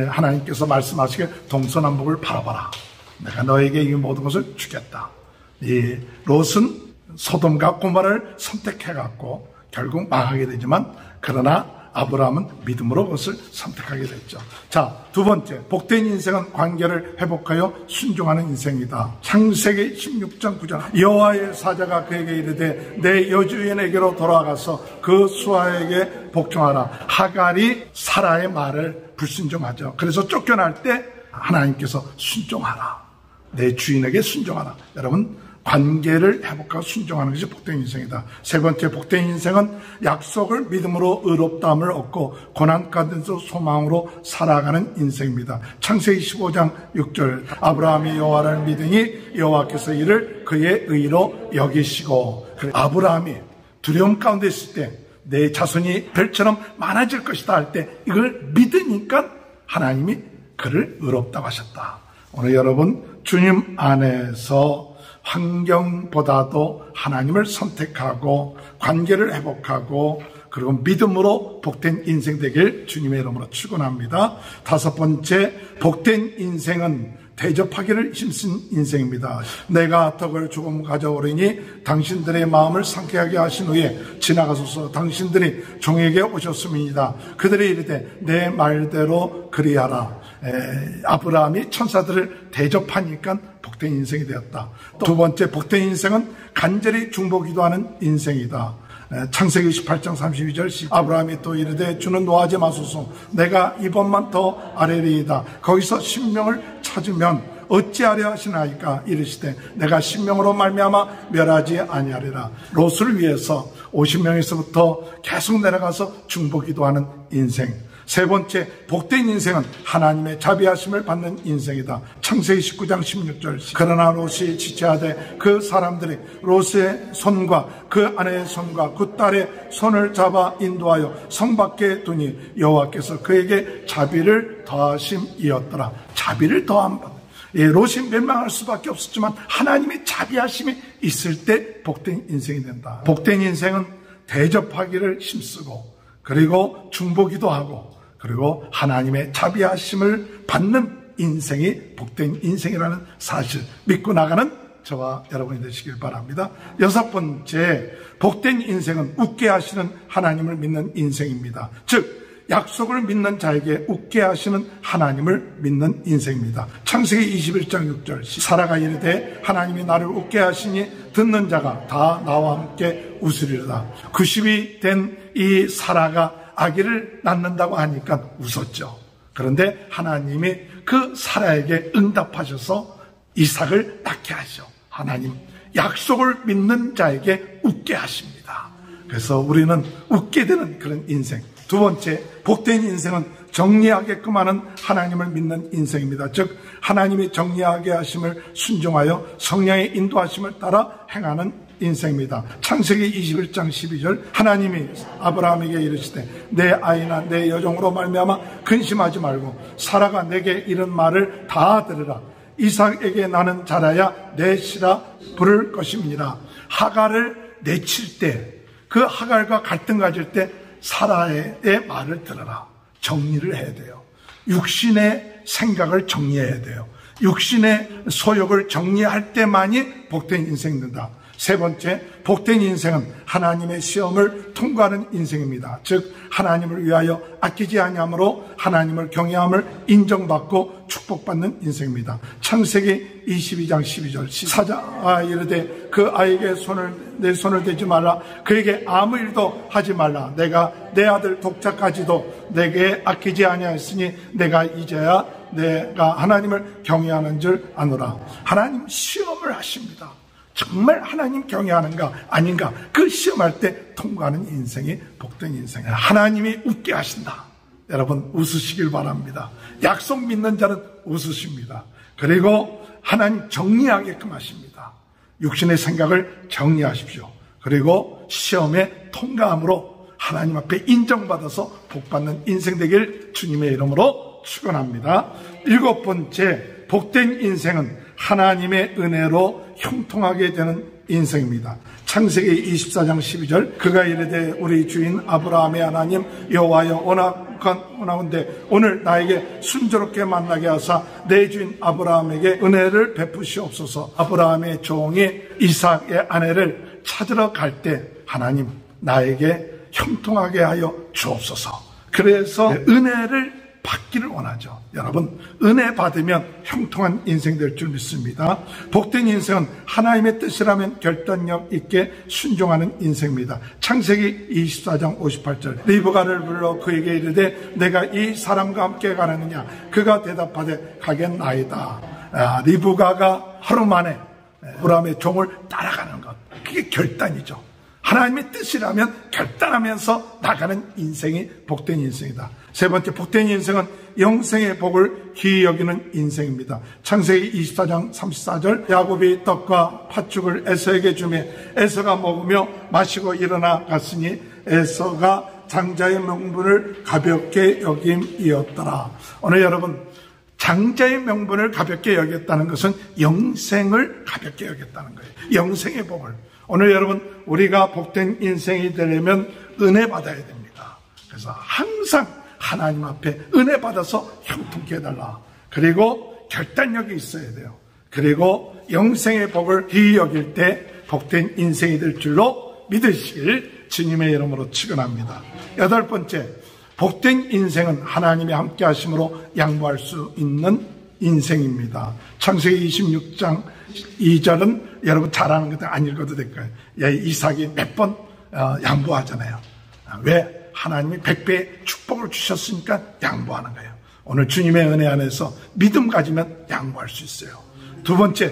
하나님께서 말씀하시길 동서남북을 바라봐라. 내가 너에게 이 모든 것을 주겠다. 이 롯은 소돔과 고모라를 선택해갖고 결국 망하게 되지만 그러나 아브라함은 믿음으로 그것을 선택하게 됐죠. 자, 두 번째, 복된 인생은 관계를 회복하여 순종하는 인생이다. 창세기 16장 9절, 여호와의 사자가 그에게 이르되 내 여주인에게로 돌아가서 그 수하에게 복종하라. 하갈이 사라의 말을 불순종하죠. 그래서 쫓겨날 때 하나님께서 순종하라. 내 주인에게 순종하라. 여러분, 관계를 회복하고 순종하는 것이 복된 인생이다. 세 번째, 복된 인생은 약속을 믿음으로 의롭다함을 얻고 고난 가운데서 소망으로 살아가는 인생입니다. 창세기 15장 6절, 아브라함이 여호와를 믿으니 여호와께서 이를 그의 의로 여기시고. 아브라함이 두려움 가운데 있을 때 내 자손이 별처럼 많아질 것이다 할 때 이걸 믿으니까 하나님이 그를 의롭다고 하셨다. 오늘 여러분, 주님 안에서 환경보다도 하나님을 선택하고 관계를 회복하고 그리고 믿음으로 복된 인생 되길 주님의 이름으로 축원합니다. 다섯 번째, 복된 인생은 대접하기를 힘쓴 인생입니다. 내가 덕을 조금 가져오리니 당신들의 마음을 상쾌하게 하신 후에 지나가소서. 당신들이 종에게 오셨음이니이다. 그들이 이르되 내 말대로 그리하라. 아브라함이 천사들을 대접하니까 복된 인생이 되었다. 두 번째, 복된 인생은 간절히 중보기도하는 인생이다. 창세기 28장 32절, 아브라함이 또 이르되 주는 노하지 마소서. 내가 이번만 더 아뢰리이다. 거기서 신명을 찾으면 어찌하려 하시나이까. 이르시되 내가 신명으로 말미암아 멸하지 아니하리라. 롯을 위해서 50명에서부터 계속 내려가서 중보기도하는 인생. 세 번째, 복된 인생은 하나님의 자비하심을 받는 인생이다. 창세기 19장 16절, 그러나 롯이 지체하되 그 사람들이 롯의 손과 그 아내의 손과 그 딸의 손을 잡아 인도하여 성 밖에 두니 여호와께서 그에게 자비를 더하심이었더라. 자비를 더함. 롯이 멸망할 수밖에 없었지만 하나님의 자비하심이 있을 때 복된 인생이 된다. 복된 인생은 대접하기를 힘쓰고 그리고 중보기도 하고 그리고 하나님의 자비하심을 받는 인생이 복된 인생이라는 사실 믿고 나가는 저와 여러분이 되시길 바랍니다. 여섯 번째, 복된 인생은 웃게 하시는 하나님을 믿는 인생입니다. 즉 약속을 믿는 자에게 웃게 하시는 하나님을 믿는 인생입니다. 창세기 21장 6절 사라가 이르되 하나님이 나를 웃게 하시니 듣는 자가 다 나와 함께 웃으리로다. 90이 된 이 사라가 아기를 낳는다고 하니까 웃었죠. 그런데 하나님이 그 사라에게 응답하셔서 이삭을 낳게 하죠. 하나님 약속을 믿는 자에게 웃게 하십니다. 그래서 우리는 웃게 되는 그런 인생. 두 번째, 복된 인생은 정리하게끔 하는 하나님을 믿는 인생입니다. 즉 하나님이 정리하게 하심을 순종하여 성령의 인도하심을 따라 행하는 인생입니다. 창세기 21장 12절 하나님이 아브라함에게 이르시되 내 아이나 내 여종으로 말미암아 근심하지 말고 사라가 내게 이런 말을 다 들으라. 이삭에게 나는 자라야 내 시라 부를 것임이니라. 하갈을 내칠 때, 그 하갈과 갈등 가질 때 사라의 말을 들어라. 정리를 해야 돼요. 육신의 생각을 정리해야 돼요. 육신의 소욕을 정리할 때만이 복된 인생이 된다. 세 번째, 복된 인생은 하나님의 시험을 통과하는 인생입니다. 즉 하나님을 위하여 아끼지 아니함으로 하나님을 경외함을 인정받고 축복받는 인생입니다. 창세기 22장 12절 사자가 이르되 그 아이에게 내 손을 대지 말라. 그에게 아무 일도 하지 말라. 내가 내 아들 독자까지도 내게 아끼지 아니하였으니 내가 이제야 내가 하나님을 경외하는 줄 아노라. 하나님 시험을 하십니다. 정말 하나님 경외하는가 아닌가, 그 시험할 때 통과하는 인생이 복된 인생이에요. 하나님이 웃게 하신다. 여러분 웃으시길 바랍니다. 약속 믿는 자는 웃으십니다. 그리고 하나님 정리하게끔 하십니다. 육신의 생각을 정리하십시오. 그리고 시험에 통과함으로 하나님 앞에 인정받아서 복받는 인생 되길 주님의 이름으로 축원합니다. 일곱 번째, 복된 인생은 하나님의 은혜로 형통하게 되는 인생입니다. 창세기 24장 12절 그가 이르되 우리 주인 아브라함의 하나님 여호와여 원하건대 오늘 나에게 순조롭게 만나게 하사 내 주인 아브라함에게 은혜를 베푸시옵소서. 아브라함의 종이 이삭의 아내를 찾으러 갈 때 하나님 나에게 형통하게 하여 주옵소서. 그래서 은혜를 받기를 원하죠. 여러분 은혜 받으면 형통한 인생 될 줄 믿습니다. 복된 인생은 하나님의 뜻이라면 결단력 있게 순종하는 인생입니다. 창세기 24장 58절 리브가를 불러 그에게 이르되 내가 이 사람과 함께 가느냐. 그가 대답하되 가겠나이다. 리브가가 하루 만에 아브라함의 종을 따라가는 것, 그게 결단이죠. 하나님의 뜻이라면 결단하면서 나가는 인생이 복된 인생이다. 세 번째, 복된 인생은 영생의 복을 귀히 여기는 인생입니다. 창세기 24장 34절 야곱이 떡과 팥죽을 에서에게 주매 에서가 먹으며 마시고 일어나 갔으니 에서가 장자의 명분을 가볍게 여김이었더라. 오늘 여러분 장자의 명분을 가볍게 여겼다는 것은 영생을 가볍게 여겼다는 거예요. 영생의 복을. 오늘 여러분 우리가 복된 인생이 되려면 은혜 받아야 됩니다. 그래서 항상 하나님 앞에 은혜 받아서 형통케 해달라. 그리고 결단력이 있어야 돼요. 그리고 영생의 복을 귀히 여길 때 복된 인생이 될 줄로 믿으시길 주님의 이름으로 축원합니다. 여덟 번째, 복된 인생은 하나님이 함께 하심으로 양보할 수 있는 인생입니다. 창세기 26장 2절은 여러분 잘 아는 건데 안 읽어도 될까요? 이삭이 몇 번 양보하잖아요. 왜? 하나님이 100배의 축복을 주셨으니까 양보하는 거예요. 오늘 주님의 은혜 안에서 믿음 가지면 양보할 수 있어요. 두 번째,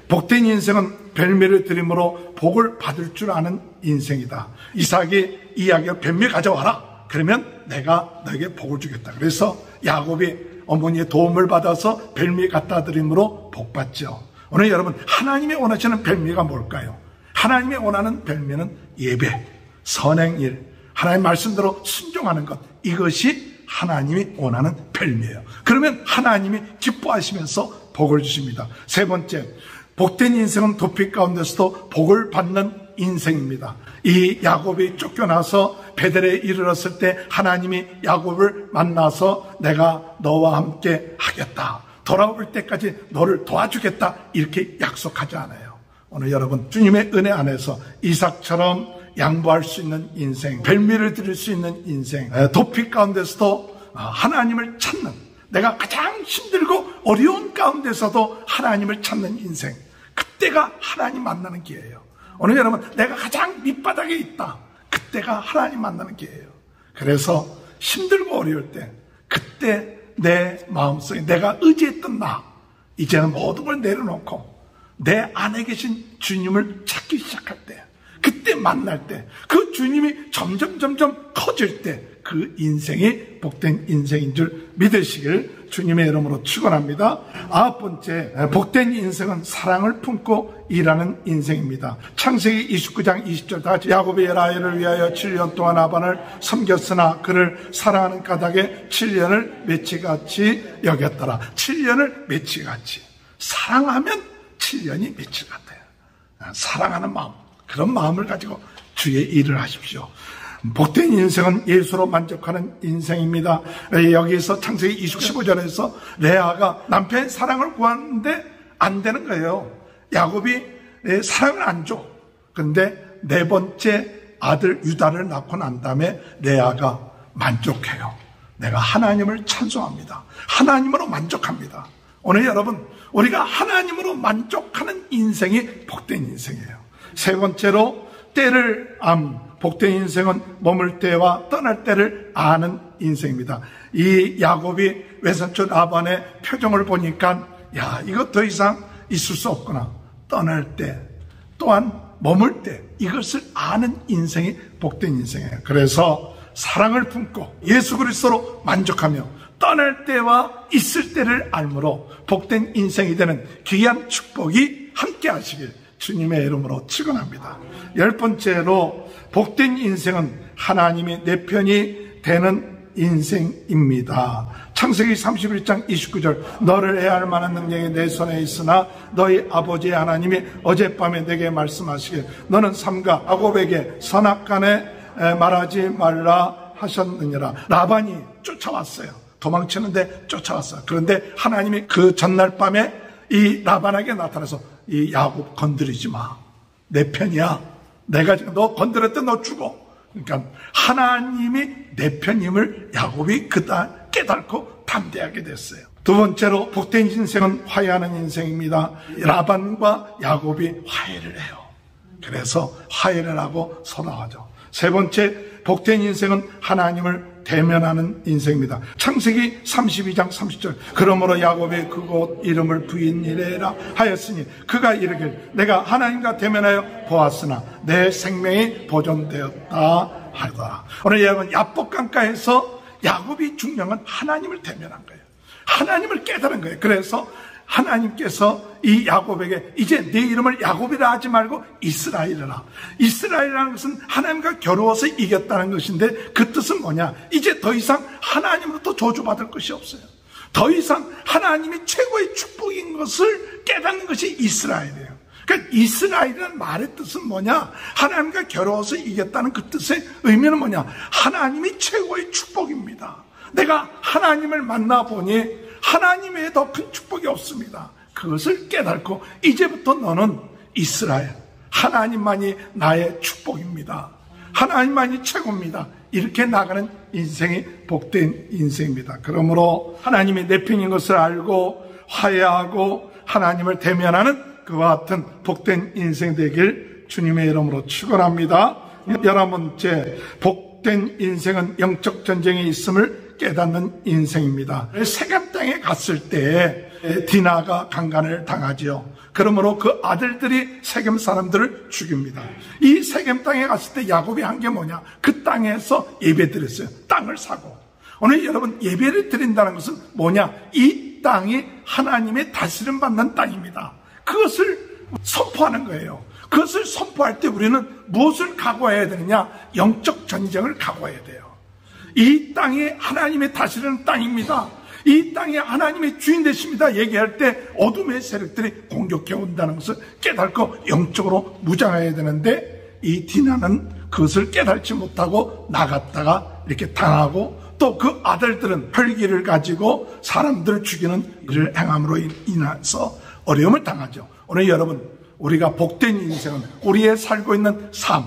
복된 인생은 별미를 드림으로 복을 받을 줄 아는 인생이다. 이삭이 이야기가 별미 가져와라. 그러면 내가 너에게 복을 주겠다. 그래서 야곱이 어머니의 도움을 받아서 별미 갖다 드림으로 복 받죠. 오늘 여러분 하나님이 원하시는 별미가 뭘까요? 하나님이 원하는 별미는 예배, 선행일, 하나님 말씀대로 순종하는 것, 이것이 하나님이 원하는 별미예요. 그러면 하나님이 기뻐하시면서 복을 주십니다. 세 번째, 복된 인생은 도피 가운데서도 복을 받는 인생입니다. 이 야곱이 쫓겨나서 베델에 이르렀을 때 하나님이 야곱을 만나서 내가 너와 함께 하겠다, 돌아올 때까지 너를 도와주겠다, 이렇게 약속하지 않아요. 오늘 여러분 주님의 은혜 안에서 이삭처럼 양보할 수 있는 인생, 별미를 드릴 수 있는 인생, 도피 가운데서도 하나님을 찾는, 내가 가장 힘들고 어려운 가운데서도 하나님을 찾는 인생, 그때가 하나님 만나는 기회예요. 오늘 여러분, 내가 가장 밑바닥에 있다, 그때가 하나님 만나는 기회예요. 그래서 힘들고 어려울 때, 그때 내 마음속에 내가 의지했던 나, 이제는 모든 걸 내려놓고 내 안에 계신 주님을 찾기 시작할 때, 그때 만날 때, 그 주님이 점점 커질 때, 그 인생이 복된 인생인 줄 믿으시길 주님의 이름으로 축원합니다. 9번째, 복된 인생은 사랑을 품고 일하는 인생입니다. 창세기 29장 20절 다 같이, 야곱이 라헬을 위하여 7년 동안 라반을 섬겼으나 그를 사랑하는 까닭에 7년을 며칠같이 여겼더라. 7년을 며칠같이. 사랑하면 7년이 며칠 같아요. 사랑하는 마음, 그런 마음을 가지고 주의 일을 하십시오. 복된 인생은 예수로 만족하는 인생입니다. 여기서 창세기 15절에서 레아가 남편의 사랑을 구하는데 안 되는 거예요. 야곱이 사랑을 안 줘. 그런데 네 번째 아들 유다를 낳고 난 다음에 레아가 만족해요. 내가 하나님을 찬송합니다. 하나님으로 만족합니다. 오늘 여러분, 우리가 하나님으로 만족하는 인생이 복된 인생이에요. 세 번째로, 때를 복된 인생은 머물 때와 떠날 때를 아는 인생입니다. 이 야곱이 외삼촌 라반의 표정을 보니까, 야, 이거 더 이상 있을 수 없구나. 떠날 때, 또한 머물 때, 이것을 아는 인생이 복된 인생이에요. 그래서 사랑을 품고 예수 그리스도로 만족하며 떠날 때와 있을 때를 알므로 복된 인생이 되는 귀한 축복이 함께 하시길 주님의 이름으로 축원합니다. 10번째로, 복된 인생은 하나님이 내 편이 되는 인생입니다. 창세기 31장 29절, 너를 해할 만한 능력이 내 손에 있으나 너희 아버지 하나님이 어젯밤에 내게 말씀하시길 너는 삼가 야곱에게 선악간에 말하지 말라 하셨느니라. 라반이 쫓아왔어요. 도망치는데 쫓아왔어요. 그런데 하나님이 그 전날 밤에 이 라반에게 나타나서, 이 야곱 건드리지 마. 내 편이야. 내가 지금 너 건드렸다 너 죽어. 그러니까 하나님이 내 편임을 야곱이 그다 깨닫고 담대하게 됐어요. 두 번째로, 복된 인생은 화해하는 인생입니다. 라반과 야곱이 화해를 해요. 그래서 화해를 하고 서로하죠. 세 번째, 복된 인생은 하나님을 대면하는 인생입니다. 창세기 32장 30절, 그러므로 야곱이 그곳 이름을 부인이레라 하였으니 그가 이르길 내가 하나님과 대면하여 보았으나 내 생명이 보존되었다 하더라. 오늘 여러분, 야복강가에서 야곱이 중요한 건 하나님을 대면한 거예요. 하나님을 깨달은 거예요. 그래서 하나님께서 이 야곱에게 이제 네 이름을 야곱이라 하지 말고 이스라엘이라. 이스라엘이라는 것은 하나님과 겨루어서 이겼다는 것인데, 그 뜻은 뭐냐? 이제 더 이상 하나님으로부터 저주받을 것이 없어요. 더 이상 하나님이 최고의 축복인 것을 깨닫는 것이 이스라엘이에요. 그러니까 이스라엘이라는 말의 뜻은 뭐냐? 하나님과 겨루어서 이겼다는 그 뜻의 의미는 뭐냐? 하나님이 최고의 축복입니다. 내가 하나님을 만나보니 하나님 외에 더 큰 축복이 없습니다. 그것을 깨닫고 이제부터 너는 이스라엘, 하나님만이 나의 축복입니다. 하나님만이 최고입니다. 이렇게 나가는 인생이 복된 인생입니다. 그러므로 하나님이 내 편인 것을 알고 화해하고 하나님을 대면하는 그와 같은 복된 인생 되길 주님의 이름으로 축원합니다. 11번째, 복된 인생은 영적 전쟁에 있음을 깨닫는 인생입니다. 세겜 땅에 갔을 때 디나가 강간을 당하지요. 그러므로 그 아들들이 세겜 사람들을 죽입니다. 이 세겜 땅에 갔을 때 야곱이 한 게 뭐냐? 그 땅에서 예배 드렸어요. 땅을 사고. 오늘 여러분, 예배를 드린다는 것은 뭐냐? 이 땅이 하나님의 다스림 받는 땅입니다. 그것을 선포하는 거예요. 그것을 선포할 때 우리는 무엇을 각오해야 되느냐? 영적 전쟁을 각오해야 돼요. 이 땅이 하나님의 다스리는 땅입니다. 이 땅이 하나님의 주인 되십니다. 얘기할 때 어둠의 세력들이 공격해 온다는 것을 깨닫고 영적으로 무장해야 되는데, 이 디나는 그것을 깨닫지 못하고 나갔다가 이렇게 당하고, 또 그 아들들은 혈기를 가지고 사람들을 죽이는 일을 행함으로 인해서 어려움을 당하죠. 오늘 여러분, 우리가 복된 인생은 우리의 살고 있는 삶,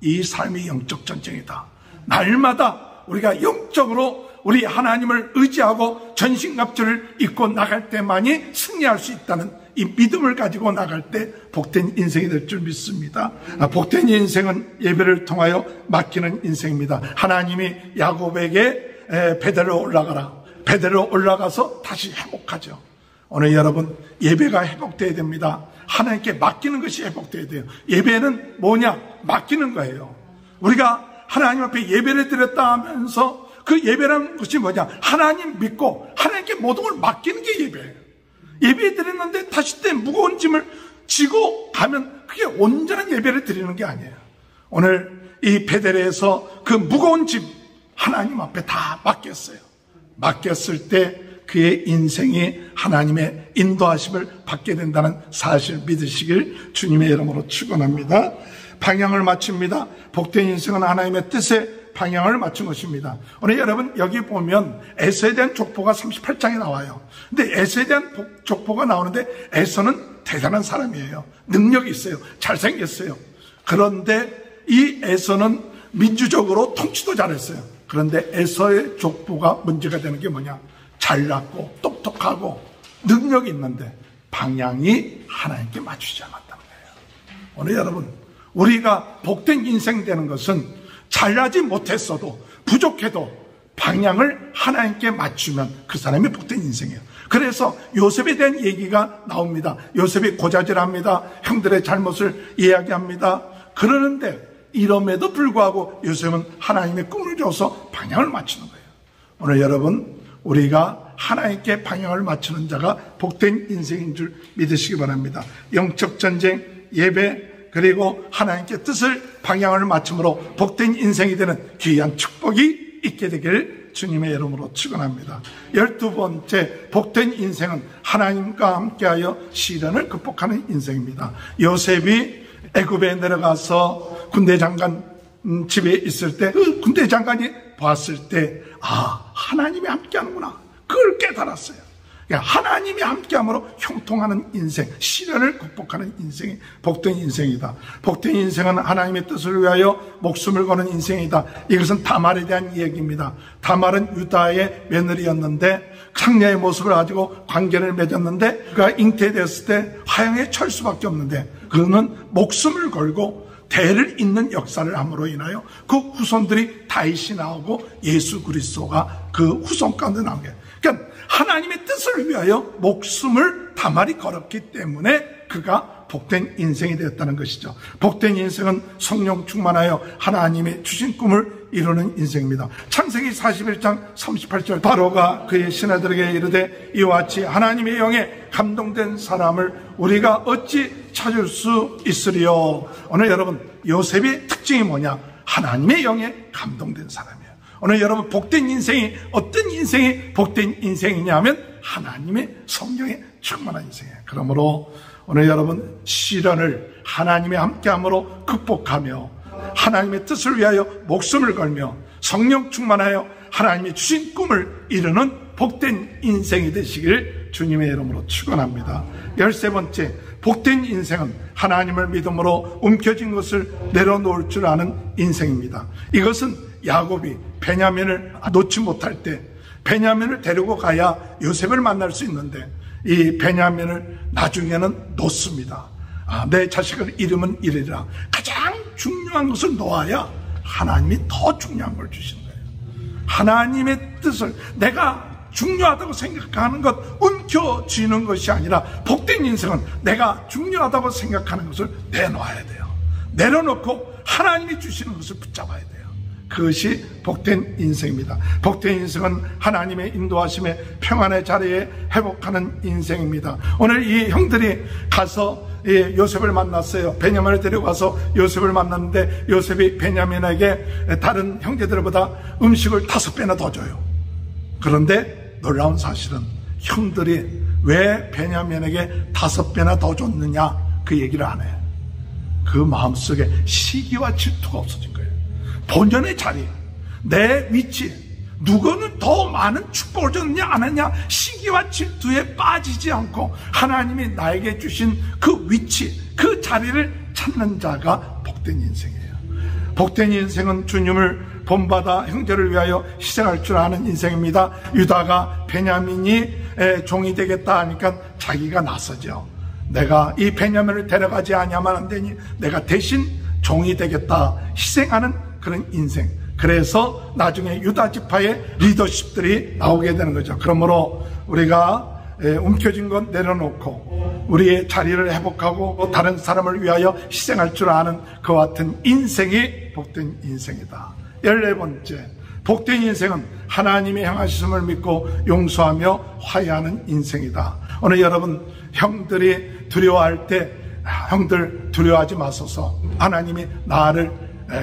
이 삶이 영적 전쟁이다. 날마다 우리가 영적으로 우리 하나님을 의지하고 전신갑주를 입고 나갈 때만이 승리할 수 있다는 이 믿음을 가지고 나갈 때 복된 인생이 될 줄 믿습니다. 복된 인생은 예배를 통하여 맡기는 인생입니다. 하나님이 야곱에게 베델로 올라가라. 베델로 올라가서 다시 회복하죠. 오늘 여러분 예배가 회복돼야 됩니다. 하나님께 맡기는 것이 회복돼야 돼요. 예배는 뭐냐? 맡기는 거예요. 우리가 하나님 앞에 예배를 드렸다 하면서 그 예배라는 것이 뭐냐? 하나님 믿고 하나님께 모든 걸 맡기는 게 예배예요. 예배 드렸는데 다시 때 무거운 짐을 지고 가면 그게 온전한 예배를 드리는 게 아니에요. 오늘 이 베델에서 그 무거운 짐 하나님 앞에 다 맡겼어요. 맡겼을 때 그의 인생이 하나님의 인도하심을 받게 된다는 사실을 믿으시길 주님의 이름으로 축원합니다. 방향을 맞춥니다. 복된 인생은 하나님의 뜻에 방향을 맞춘 것입니다. 오늘 여러분 여기 보면 에서에 대한 족보가 38장에 나와요. 근데 에서에 대한 족보가 나오는데 에서는 대단한 사람이에요. 능력이 있어요. 잘생겼어요. 그런데 이 에서는 민주적으로 통치도 잘했어요. 그런데 에서의 족보가 문제가 되는 게 뭐냐? 잘났고 똑똑하고 능력이 있는데 방향이 하나님께 맞추지 않았다는 거예요. 오늘 여러분 우리가 복된 인생 되는 것은 잘나지 못했어도 부족해도 방향을 하나님께 맞추면 그 사람이 복된 인생이에요. 그래서 요셉에 대한 얘기가 나옵니다. 요셉이 고자질합니다. 형들의 잘못을 이야기합니다. 그러는데 이럼에도 불구하고 요셉은 하나님의 꿈을 줘서 방향을 맞추는 거예요. 오늘 여러분 우리가 하나님께 방향을 맞추는 자가 복된 인생인 줄 믿으시기 바랍니다. 영적 전쟁, 예배, 그리고 하나님께 뜻을 방향을 맞춤으로 복된 인생이 되는 귀한 축복이 있게 되길 주님의 이름으로 축원합니다. 12번째 복된 인생은 하나님과 함께하여 시련을 극복하는 인생입니다. 요셉이 애굽에 내려가서 군대 장관 집에 있을 때 그 군대 장관이 봤을 때 하나님이 함께하는구나. 그걸 깨달았어요. 하나님이 함께함으로 형통하는 인생, 시련을 극복하는 인생이 복된 인생이다. 복된 인생은 하나님의 뜻을 위하여 목숨을 거는 인생이다. 이것은 다말에 대한 이야기입니다. 다말은 유다의 며느리였는데 상녀의 모습을 가지고 관계를 맺었는데 그가 잉태되었을 때 화형에 처할 수밖에 없는데 그는 목숨을 걸고 대를 잇는 역사를 함으로 인하여 그 후손들이 다윗이 나오고 예수 그리스도가 그 후손 가운데 나온 거예요. 그러니까 하나님의 뜻을 위하여 목숨을 다말이 걸었기 때문에 그가 복된 인생이 되었다는 것이죠. 복된 인생은 성령 충만하여 하나님의 주신 꿈을 이루는 인생입니다. 창세기 41장 38절 바로가 그의 신하들에게 이르되 이와 같이 하나님의 영에 감동된 사람을 우리가 어찌 찾을 수 있으리요. 오늘 여러분 요셉의 특징이 뭐냐? 하나님의 영에 감동된 사람이에요. 오늘 여러분 복된 인생이 어떤 인생이 복된 인생이냐 하면 하나님의 성령에 충만한 인생이에요. 그러므로 오늘 여러분 시련을 하나님의 함께함으로 극복하며 하나님의 뜻을 위하여 목숨을 걸며 성령 충만하여 하나님이 주신 꿈을 이루는 복된 인생이 되시길 주님의 이름으로 축원합니다. 13번째 복된 인생은 하나님을 믿음으로 움켜쥔 것을 내려놓을 줄 아는 인생입니다. 이것은 야곱이 베냐민을 놓지 못할 때 베냐민을 데리고 가야 요셉을 만날 수 있는데 이 베냐민을 나중에는 놓습니다. 내 자식을 잃으면 잃으리라. 가장 중요한 것을 놓아야 하나님이 더 중요한 걸 주시는 거예요. 하나님의 뜻을 내가 중요하다고 생각하는 것 움켜쥐는 것이 아니라 복된 인생은 내가 중요하다고 생각하는 것을 내놓아야 돼요. 내려놓고 하나님이 주시는 것을 붙잡아야 돼요. 그것이 복된 인생입니다. 복된 인생은 하나님의 인도하심에 평안의 자리에 회복하는 인생입니다. 오늘 이 형들이 가서 요셉을 만났어요. 베냐민을 데려가서 요셉을 만났는데 요셉이 베냐민에게 다른 형제들보다 음식을 5배나 더 줘요. 그런데 놀라운 사실은 형들이 왜 베냐민에게 5배나 더 줬느냐 그 얘기를 안 해요. 그 마음속에 시기와 질투가 없어진 거예요. 본연의 자리, 내 위치, 누구는 더 많은 축복을 줬느냐 안 했냐 시기와 질투에 빠지지 않고 하나님이 나에게 주신 그 위치, 그 자리를 찾는 자가 복된 인생이에요. 복된 인생은 주님을 본받아 형제를 위하여 희생할 줄 아는 인생입니다. 유다가 베냐민이 종이 되겠다 하니까 자기가 나서죠. 내가 이 베냐민을 데려가지 아니하면 안 되니 내가 대신 종이 되겠다, 희생하는 그런 인생. 그래서 나중에 유다 지파의 리더십들이 나오게 되는 거죠. 그러므로 우리가 움켜쥔 건 내려놓고 우리의 자리를 회복하고 다른 사람을 위하여 희생할 줄 아는 그와 같은 인생이 복된 인생이다. 14번째, 복된 인생은 하나님의 행하심을 믿고 용서하며 화해하는 인생이다. 오늘 여러분, 형들이 두려워할 때 형들 두려워하지 마소서. 하나님이 나를,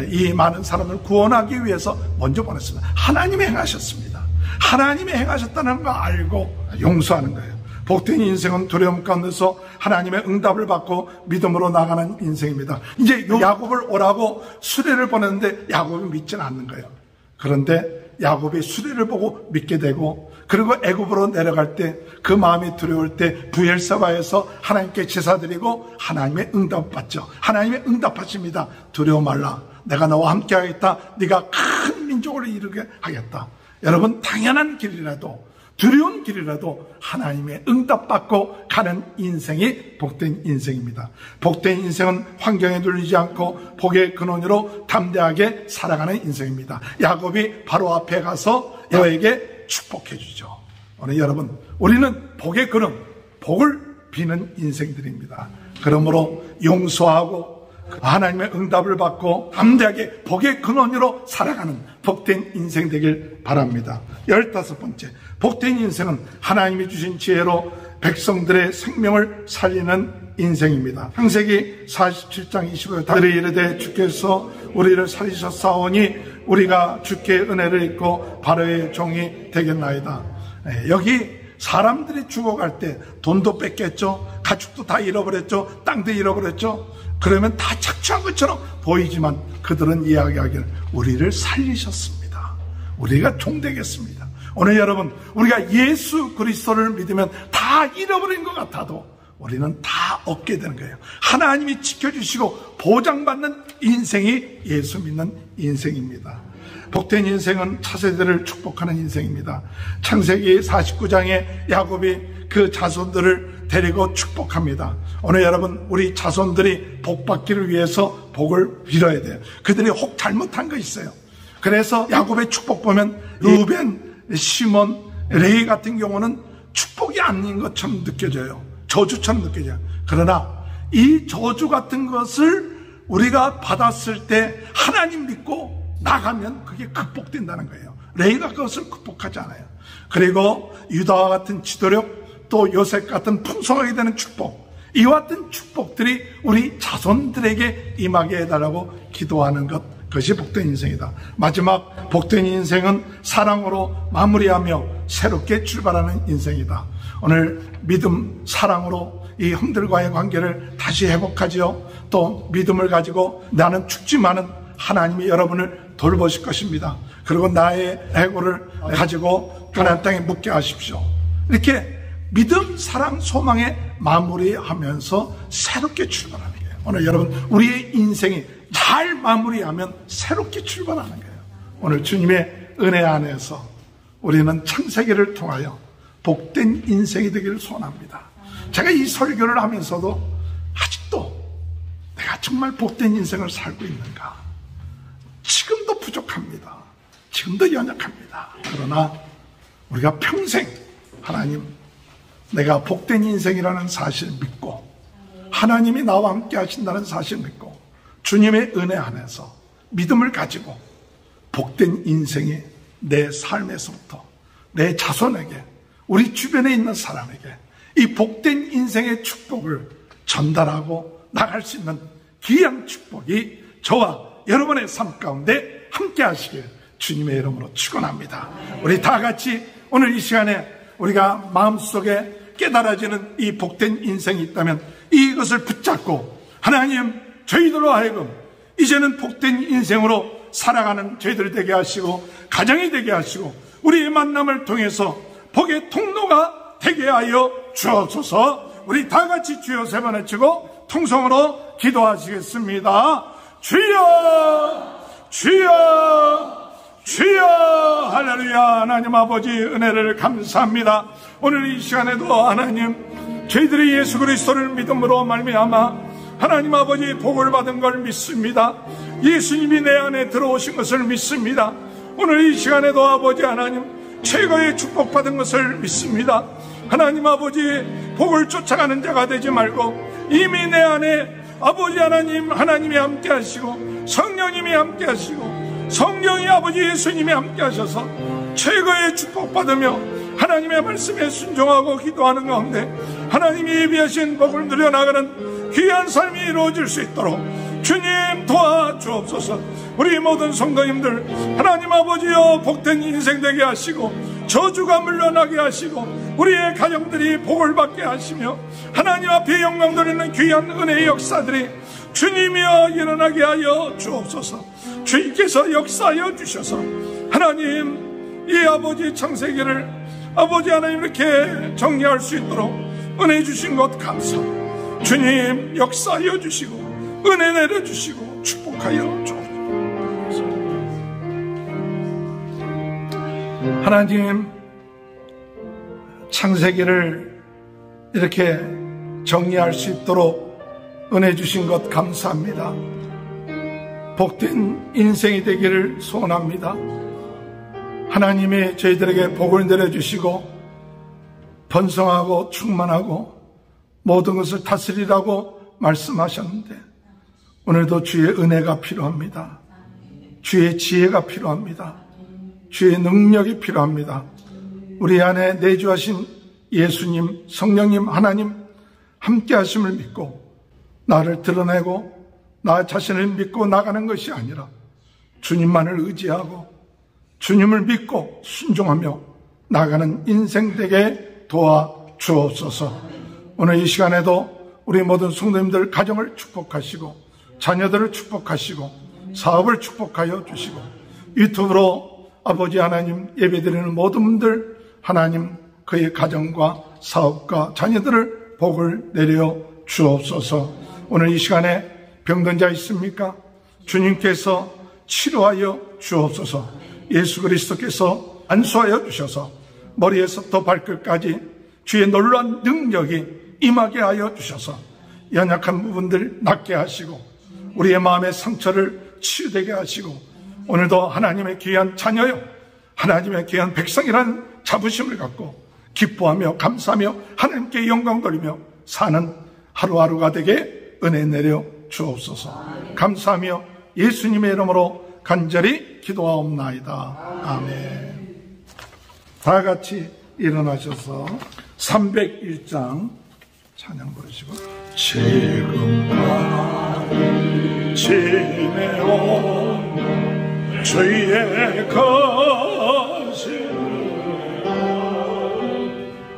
이 많은 사람을 구원하기 위해서 먼저 보냈습니다. 하나님이 행하셨습니다. 하나님이 행하셨다는 거 알고 용서하는 거예요. 복된 인생은 두려움 가운데서 하나님의 응답을 받고 믿음으로 나가는 인생입니다. 이제 야곱을 오라고 수레를 보냈는데 야곱이 믿지는 않는 거예요. 그런데 야곱이 수레를 보고 믿게 되고, 그리고 애굽으로 내려갈 때 그 마음이 두려울 때 부엘세바에서 하나님께 제사드리고 하나님의 응답 받죠. 하나님의 응답하십니다. 두려워 말라, 내가 너와 함께 하겠다. 네가 큰 민족을 이루게 하겠다. 여러분, 당연한 길이라도, 두려운 길이라도 하나님의 응답받고 가는 인생이 복된 인생입니다. 복된 인생은 환경에 눌리지 않고 복의 근원으로 담대하게 살아가는 인생입니다. 야곱이 바로 앞에 가서 여호와에게 축복해 주죠. 오늘 여러분, 우리는 복의 근원, 복을 비는 인생들입니다. 그러므로 용서하고 하나님의 응답을 받고 담대하게 복의 근원으로 살아가는 복된 인생 되길 바랍니다. 15번째, 복된 인생은 하나님이 주신 지혜로 백성들의 생명을 살리는 인생입니다. 창세기 47장 25절, 다들이 이르되 주께서 우리를 살리셨사오니 우리가 주께 은혜를 입고 바로의 종이 되겠나이다. 여기 사람들이 죽어갈 때 돈도 뺏겼죠, 가축도 다 잃어버렸죠, 땅도 잃어버렸죠. 그러면 다 착취한 것처럼 보이지만 그들은 이야기하기를 우리를 살리셨습니다. 우리가 종되겠습니다. 오늘 여러분, 우리가 예수 그리스도를 믿으면 다 잃어버린 것 같아도 우리는 다 얻게 되는 거예요. 하나님이 지켜주시고 보장받는 인생이 예수 믿는 인생입니다. 복된 인생은 차세대를 축복하는 인생입니다. 창세기 49장에 야곱이 그 자손들을 데리고 축복합니다. 오늘 여러분, 우리 자손들이 복받기를 위해서 복을 빌어야 돼요. 그들이 혹 잘못한 거 있어요. 그래서 야곱의 축복 보면 루벤, 시몬, 레위 같은 경우는 축복이 아닌 것처럼 느껴져요. 저주처럼 느껴져요. 그러나 이 저주 같은 것을 우리가 받았을 때 하나님 믿고 나가면 그게 극복된다는 거예요. 레위가 그것을 극복하지 않아요. 그리고 유다와 같은 지도력, 또 요셉 같은 풍성하게 되는 축복, 이와 같은 축복들이 우리 자손들에게 임하게 해달라고 기도하는 그것이 복된 인생이다. 마지막 복된 인생은 사랑으로 마무리하며 새롭게 출발하는 인생이다. 오늘 믿음, 사랑으로 이 형들과의 관계를 다시 회복하지요. 또 믿음을 가지고 나는 죽지만은 하나님이 여러분을 돌보실 것입니다. 그리고 나의 애고를 가지고 가나안 땅에 묻게 하십시오. 이렇게 믿음, 사랑, 소망에 마무리하면서 새롭게 출발하는 거예요. 오늘 여러분, 우리의 인생이 잘 마무리하면 새롭게 출발하는 거예요. 오늘 주님의 은혜 안에서 우리는 창세기를 통하여 복된 인생이 되기를 소원합니다. 제가 이 설교를 하면서도 아직도 내가 정말 복된 인생을 살고 있는가? 지금도 부족합니다. 지금도 연약합니다. 그러나 우리가 평생 하나님, 내가 복된 인생이라는 사실을 믿고 하나님이 나와 함께 하신다는 사실을 믿고 주님의 은혜 안에서 믿음을 가지고 복된 인생이 내 삶에서부터 내 자손에게, 우리 주변에 있는 사람에게 이 복된 인생의 축복을 전달하고 나갈 수 있는 귀한 축복이 저와 여러분의 삶 가운데 함께 하시길 주님의 이름으로 축원합니다. 우리 다 같이 오늘 이 시간에 우리가 마음속에 깨달아지는 이 복된 인생이 있다면 이것을 붙잡고 하나님, 저희들로 하여금 이제는 복된 인생으로 살아가는 저희들 되게 하시고 가정이 되게 하시고 우리의 만남을 통해서 복의 통로가 되게 하여 주옵소서. 우리 다 같이 주여 세 번 외치고 통성으로 기도하시겠습니다. 주여 주여 주여. 할렐루야. 하나님 아버지 은혜를 감사합니다. 오늘 이 시간에도 하나님 저희들이 예수 그리스도를 믿음으로 말미암아 하나님 아버지 복을 받은 걸 믿습니다. 예수님이 내 안에 들어오신 것을 믿습니다. 오늘 이 시간에도 아버지 하나님 최고의 축복받은 것을 믿습니다. 하나님 아버지 복을 쫓아가는 자가 되지 말고 이미 내 안에 아버지 하나님 하나님이 함께 하시고 성령님이 함께 하시고 성령이 아버지 예수님이 함께 하셔서 최고의 축복받으며 하나님의 말씀에 순종하고 기도하는 가운데 하나님이 예비하신 복을 누려나가는 귀한 삶이 이루어질 수 있도록 주님 도와주옵소서. 우리 모든 성도님들 하나님 아버지여 복된 인생 되게 하시고 저주가 물러나게 하시고 우리의 가정들이 복을 받게 하시며 하나님 앞에 영광 돌리는 귀한 은혜의 역사들이 주님이여 일어나게 하여 주옵소서. 주님께서 역사하여 주셔서 하나님 이 아버지 창세기를 아버지 하나님 이렇게 정리할 수 있도록 은혜 주신 것 감사합니다. 주님 역사하여 주시고 은혜 내려주시고 축복하여 주옵소서. 하나님 창세기를 이렇게 정리할 수 있도록 은혜 주신 것 감사합니다. 복된 인생이 되기를 소원합니다. 하나님이 저희들에게 복을 내려주시고 번성하고 충만하고 모든 것을 다스리라고 말씀하셨는데 오늘도 주의 은혜가 필요합니다. 주의 지혜가 필요합니다. 주의 능력이 필요합니다. 우리 안에 내주하신 예수님, 성령님, 하나님 함께 하심을 믿고 나를 드러내고 나 자신을 믿고 나가는 것이 아니라 주님만을 의지하고 주님을 믿고 순종하며 나가는 인생 되게 도와주옵소서. 오늘 이 시간에도 우리 모든 성도님들 가정을 축복하시고 자녀들을 축복하시고 사업을 축복하여 주시고 유튜브로 아버지 하나님 예배드리는 모든 분들 하나님 그의 가정과 사업과 자녀들을 복을 내려 주옵소서. 오늘 이 시간에 병든 자 있습니까? 주님께서 치료하여 주옵소서. 예수 그리스도께서 안수하여 주셔서 머리에서부터 발끝까지 주의 놀라운 능력이 임하게 하여 주셔서 연약한 부분들 낫게 하시고 우리의 마음의 상처를 치유되게 하시고 오늘도 하나님의 귀한 자녀요 하나님의 귀한 백성이라는 자부심을 갖고 기뻐하며 감사하며 하나님께 영광 돌리며 사는 하루하루가 되게 은혜 내려 주옵소서. 감사하며 예수님의 이름으로 간절히 기도하옵나이다. 아멘. 다 같이 일어나셔서 301장 찬양 부르시고 지금까지 지내온 주의 거신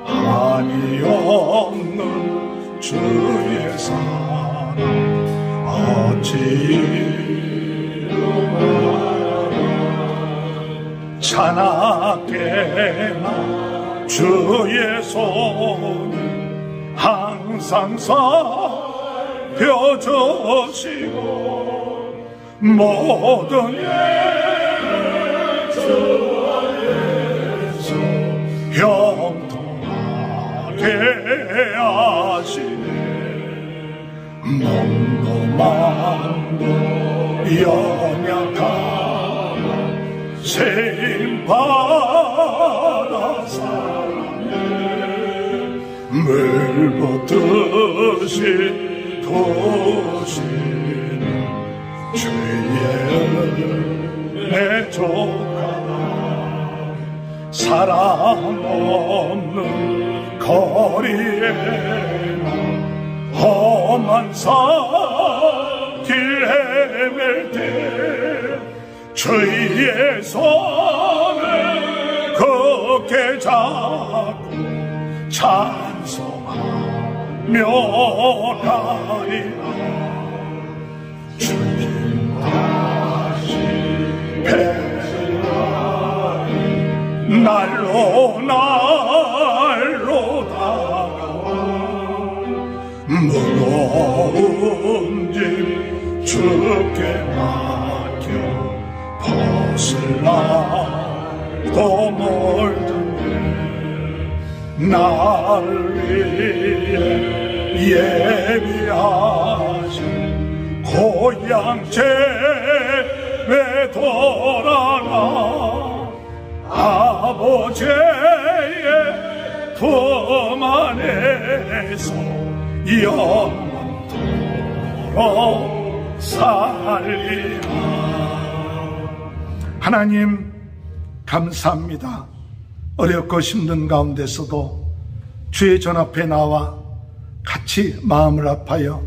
한이 없는 주의 사랑 어찌 이루마라 자나깨나 주의 손이 항상 살펴주시고 모든 예수 형통하게 하시네 몸도 마음도 연약한 세임받아 사네 물붓듯이 도시는 주의 은혜 족하다 사람 없는 거리에나 험한 산길 헤맬 때 주의 손을 걷게 잡고 찬송하며 가리라 주님 다시 뵈라 날로 다가와 무거운 짐 주께 맡겨 벗을라도 멀던 나를 위해 예비하신 고향 집에 돌아가 아버지의 품 안에서 영원토록 살리라. 하나님 감사합니다. 어렵고 힘든 가운데서도 주의 전 앞에 나와 같이 마음을 합하여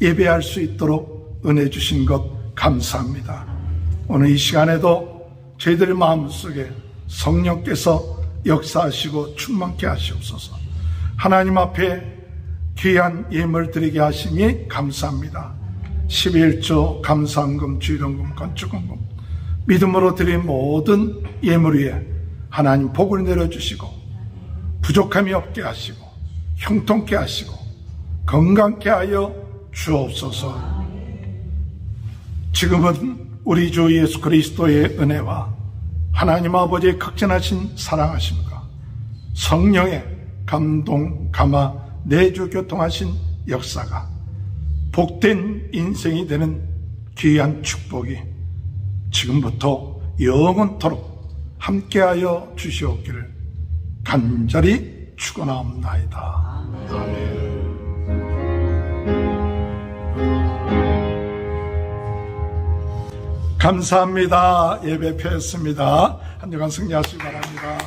예배할 수 있도록 은혜 주신 것 감사합니다. 오늘 이 시간에도 저희들의 마음속에 성령께서 역사하시고 충만케 하시옵소서. 하나님 앞에 귀한 예물 드리게 하시니 감사합니다. 11조 감사헌금, 주일헌금, 건축헌금 믿음으로 드린 모든 예물 위에 하나님 복을 내려주시고 부족함이 없게 하시고 형통케 하시고 건강케 하여 주옵소서. 지금은 우리 주 예수 그리스도의 은혜와 하나님 아버지의 극진하신 사랑하심과 성령의 감동, 감화, 내주 교통하신 역사가 복된 인생이 되는 귀한 축복이 지금부터 영원토록 함께하여 주시옵기를 간절히 축원하옵나이다. 아멘. 감사합니다. 예배 펴였습니다. 한 주간 승리하시기 바랍니다.